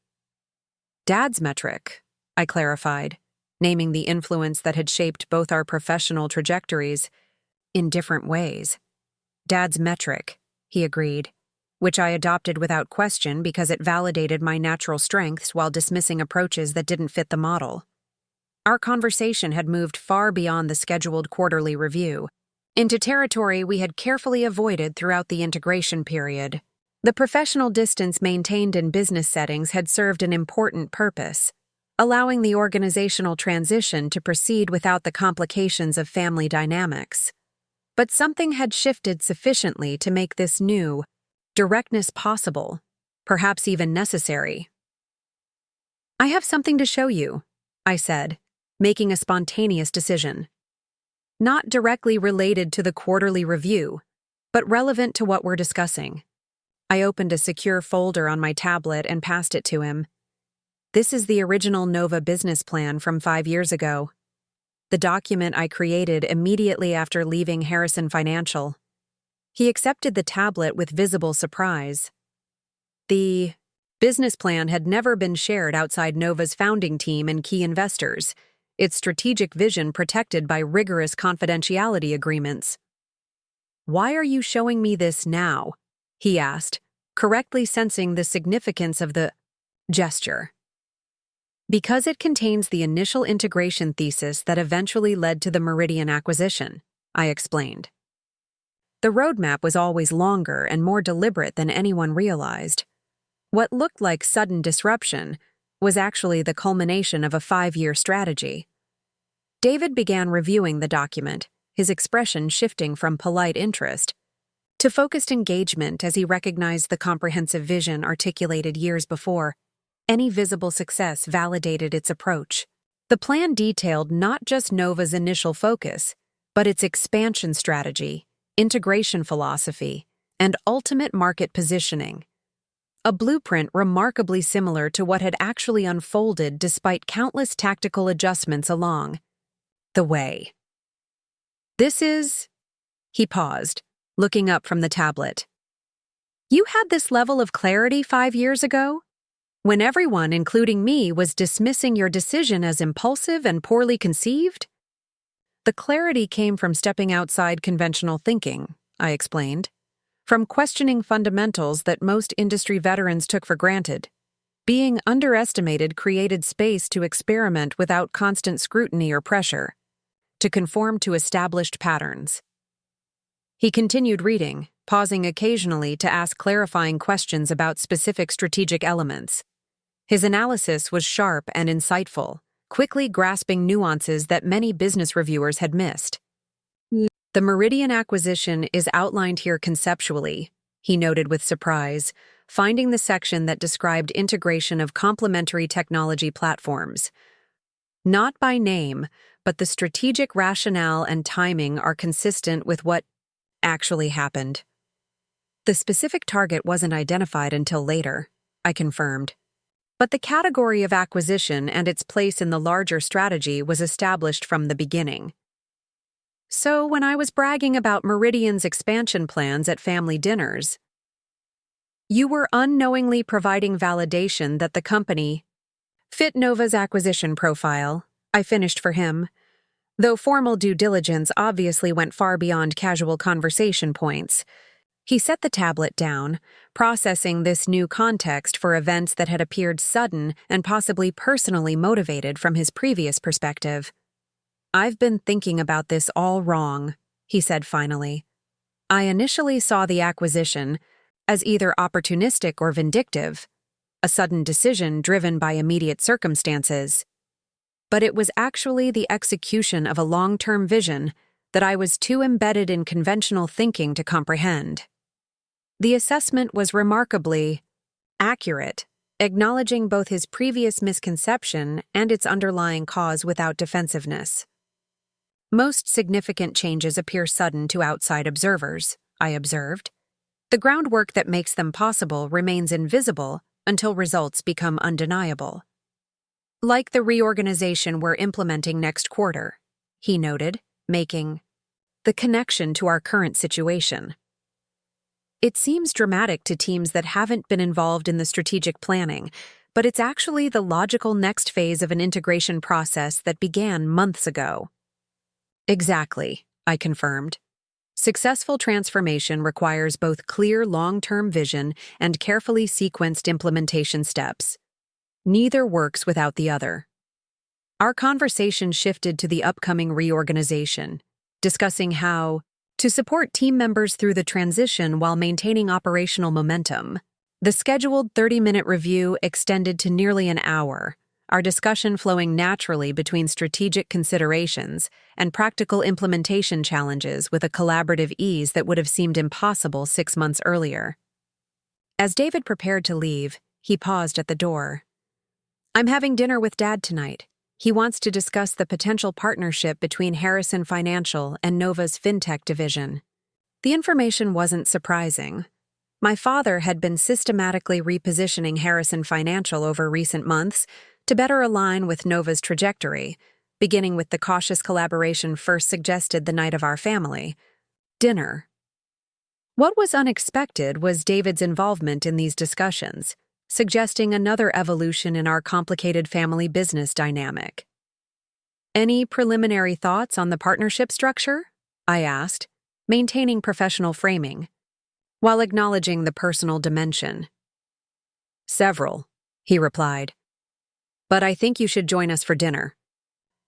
"Dad's metric," I clarified, naming the influence that had shaped both our professional trajectories in different ways. "Dad's metric," he agreed, which I adopted without question because it validated my natural strengths while dismissing approaches that didn't fit the model. Our conversation had moved far beyond the scheduled quarterly review, into territory we had carefully avoided throughout the integration period. The professional distance maintained in business settings had served an important purpose, allowing the organizational transition to proceed without the complications of family dynamics. But something had shifted sufficiently to make this new directness possible, perhaps even necessary. "I have something to show you," I said, making a spontaneous decision. Not directly related to the quarterly review, but relevant to what we're discussing. I opened a secure folder on my tablet and passed it to him. "This is the original Nova business plan from 5 years ago. The document I created immediately after leaving Harrison Financial." He accepted the tablet with visible surprise. The business plan had never been shared outside Nova's founding team and key investors, its strategic vision protected by rigorous confidentiality agreements. "Why are you showing me this now?" he asked, correctly sensing the significance of the gesture. "Because it contains the initial integration thesis that eventually led to the Meridian acquisition," I explained. The roadmap was always longer and more deliberate than anyone realized. What looked like sudden disruption was actually the culmination of a 5-year strategy. David began reviewing the document, his expression shifting from polite interest to focused engagement as he recognized the comprehensive vision articulated years before. Any visible success validated its approach. The plan detailed not just Nova's initial focus, but its expansion strategy, integration philosophy, and ultimate market positioning. A blueprint remarkably similar to what had actually unfolded despite countless tactical adjustments along the way. "This is..." He paused, looking up from the tablet. "You had this level of clarity 5 years ago? When everyone, including me, was dismissing your decision as impulsive and poorly conceived?" "The clarity came from stepping outside conventional thinking," I explained. "From questioning fundamentals that most industry veterans took for granted. Being underestimated created space to experiment without constant scrutiny or pressure, to conform to established patterns." He continued reading, pausing occasionally to ask clarifying questions about specific strategic elements. His analysis was sharp and insightful, quickly grasping nuances that many business reviewers had missed. "The Meridian acquisition is outlined here conceptually," he noted with surprise, finding the section that described integration of complementary technology platforms. Not by name, but the strategic rationale and timing are consistent with what actually happened. The specific target wasn't identified until later, I confirmed. But the category of acquisition and its place in the larger strategy was established from the beginning. So when I was bragging about Meridian's expansion plans at family dinners, you were unknowingly providing validation that the company fit Nova's acquisition profile, I finished for him, though formal due diligence obviously went far beyond casual conversation points. He set the tablet down, processing this new context for events that had appeared sudden and possibly personally motivated from his previous perspective. "I've been thinking about this all wrong," he said finally. "I initially saw the acquisition as either opportunistic or vindictive, a sudden decision driven by immediate circumstances. But it was actually the execution of a long-term vision that I was too embedded in conventional thinking to comprehend." The assessment was remarkably accurate, acknowledging both his previous misconception and its underlying cause without defensiveness. "Most significant changes appear sudden to outside observers," I observed. "The groundwork that makes them possible remains invisible until results become undeniable. Like the reorganization we're implementing next quarter," he noted, making the connection to our current situation. "It seems dramatic to teams that haven't been involved in the strategic planning, but it's actually the logical next phase of an integration process that began months ago." "Exactly," I confirmed. "Successful transformation requires both clear long-term vision and carefully sequenced implementation steps. Neither works without the other." Our conversation shifted to the upcoming reorganization, discussing how to support team members through the transition while maintaining operational momentum. The scheduled 30-minute review extended to nearly an hour, our discussion flowing naturally between strategic considerations and practical implementation challenges with a collaborative ease that would have seemed impossible 6 months earlier. As David prepared to leave, he paused at the door. "I'm having dinner with Dad tonight. He wants to discuss the potential partnership between Harrison Financial and Nova's fintech division." The information wasn't surprising. My father had been systematically repositioning Harrison Financial over recent months to better align with Nova's trajectory, beginning with the cautious collaboration first suggested the night of our family dinner. What was unexpected was David's involvement in these discussions, suggesting another evolution in our complicated family business dynamic. "Any preliminary thoughts on the partnership structure?" I asked, maintaining professional framing, while acknowledging the personal dimension. "Several," he replied. "But I think you should join us for dinner.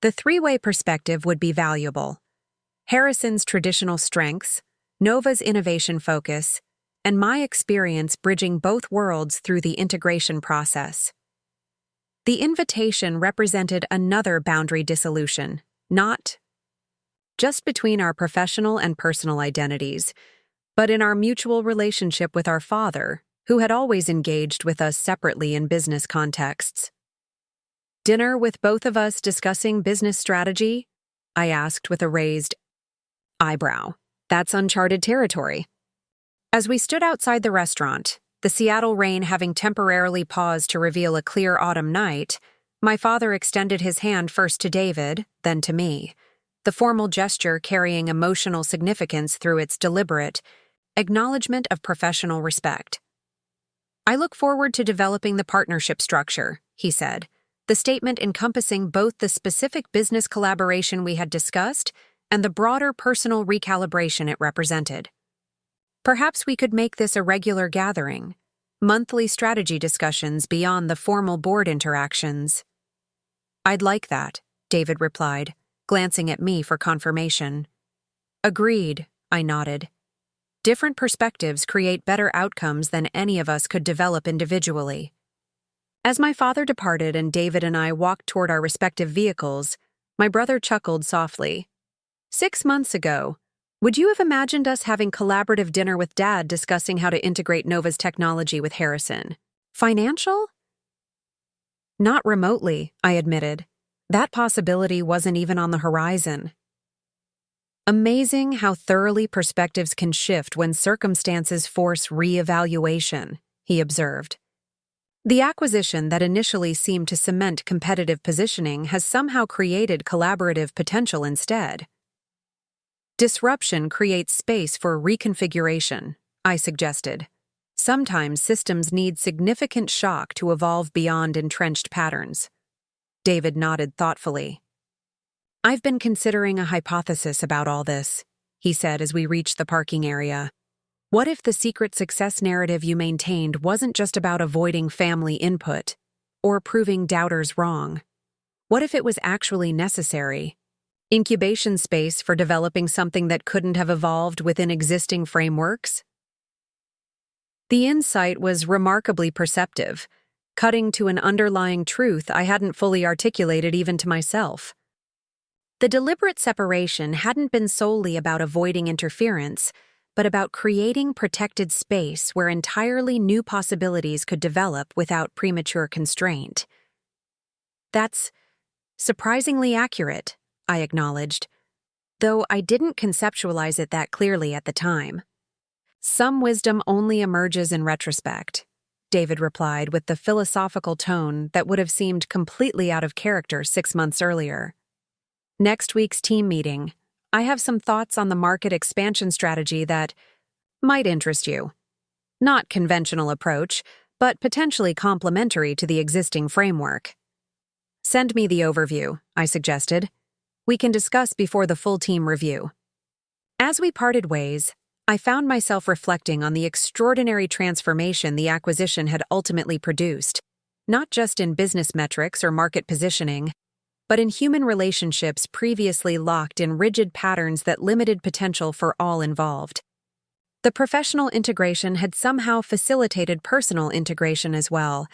The three-way perspective would be valuable. Harrison's traditional strengths, Nova's innovation focus, and my experience bridging both worlds through the integration process." The invitation represented another boundary dissolution, not just between our professional and personal identities, but in our mutual relationship with our father, who had always engaged with us separately in business contexts. "Dinner with both of us discussing business strategy?" I asked with a raised eyebrow. "That's uncharted territory." As we stood outside the restaurant, the Seattle rain having temporarily paused to reveal a clear autumn night, my father extended his hand first to David, then to me, the formal gesture carrying emotional significance through its deliberate acknowledgement of professional respect. "I look forward to developing the partnership structure," he said, the statement encompassing both the specific business collaboration we had discussed and the broader personal recalibration it represented. "Perhaps we could make this a regular gathering, monthly strategy discussions beyond the formal board interactions." "I'd like that," David replied, glancing at me for confirmation. "Agreed," I nodded. "Different perspectives create better outcomes than any of us could develop individually." As my father departed and David and I walked toward our respective vehicles, my brother chuckled softly. 6 months ago, Would you have imagined us having collaborative dinner with Dad discussing how to integrate Nova's technology with Harrison? Financial? Not remotely, I admitted. That possibility wasn't even on the horizon. Amazing how thoroughly perspectives can shift when circumstances force re-evaluation, he observed. The acquisition that initially seemed to cement competitive positioning has somehow created collaborative potential instead. Disruption creates space for reconfiguration, I suggested. Sometimes systems need significant shock to evolve beyond entrenched patterns. David nodded thoughtfully. I've been considering a hypothesis about all this, he said as we reached the parking area. What if the secret success narrative you maintained wasn't just about avoiding family input or proving doubters wrong? What if it was actually necessary? Incubation space for developing something that couldn't have evolved within existing frameworks? The insight was remarkably perceptive, cutting to an underlying truth I hadn't fully articulated even to myself. The deliberate separation hadn't been solely about avoiding interference, but about creating protected space where entirely new possibilities could develop without premature constraint. That's surprisingly accurate, I acknowledged, though I didn't conceptualize it that clearly at the time. Some wisdom only emerges in retrospect, David replied with the philosophical tone that would have seemed completely out of character 6 months earlier. Next week's team meeting, I have some thoughts on the market expansion strategy that might interest you. Not conventional approach, but potentially complementary to the existing framework. Send me the overview, I suggested. We can discuss before the full team review. As we parted ways, I found myself reflecting on the extraordinary transformation the acquisition had ultimately produced, not just in business metrics or market positioning, but in human relationships previously locked in rigid patterns that limited potential for all involved. The professional integration had somehow facilitated personal integration as well,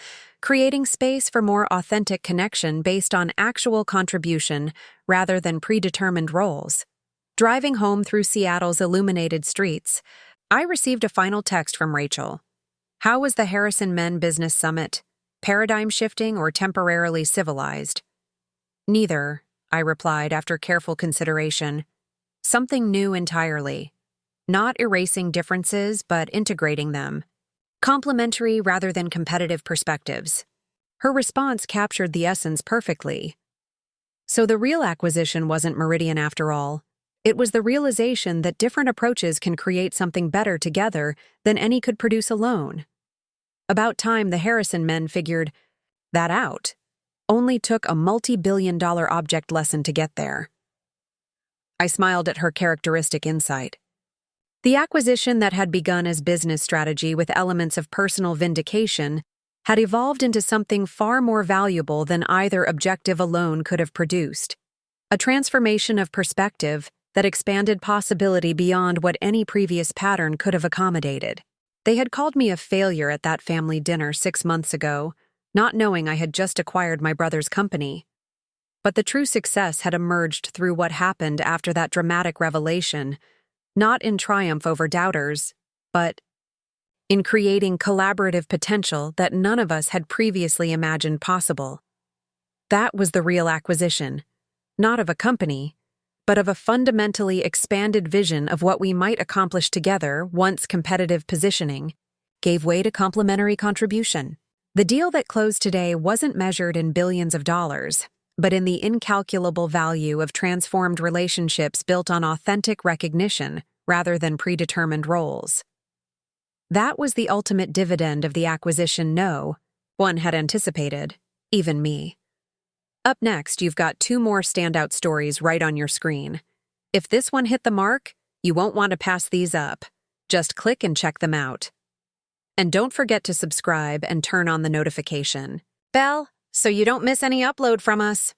creating space for more authentic connection based on actual contribution rather than predetermined roles. Driving home through Seattle's illuminated streets, I received a final text from Rachel. How was the Harrison Men Business Summit? Paradigm shifting or temporarily civilized? Neither, I replied after careful consideration. Something new entirely. Not erasing differences, but integrating them. Complementary rather than competitive perspectives. Her response captured the essence perfectly. So the real acquisition wasn't Meridian after all. It was the realization that different approaches can create something better together than any could produce alone. About time the Harrison men figured that out. Only took a multi-billion-dollar object lesson to get there. I smiled at her characteristic insight. The acquisition that had begun as business strategy with elements of personal vindication had evolved into something far more valuable than either objective alone could have produced. A transformation of perspective that expanded possibility beyond what any previous pattern could have accommodated. They had called me a failure at that family dinner 6 months ago, not knowing I had just acquired my brother's company. But the true success had emerged through what happened after that dramatic revelation, not in triumph over doubters, but in creating collaborative potential that none of us had previously imagined possible. That was the real acquisition, not of a company, but of a fundamentally expanded vision of what we might accomplish together once competitive positioning gave way to complementary contribution. The deal that closed today wasn't measured in billions of dollars, but in the incalculable value of transformed relationships built on authentic recognition rather than predetermined roles. That was the ultimate dividend of the acquisition no one had anticipated, even me. Up next, you've got 2 more standout stories right on your screen. If this one hit the mark, you won't want to pass these up. Just click and check them out. And don't forget to subscribe and turn on the notification bell so you don't miss any upload from us.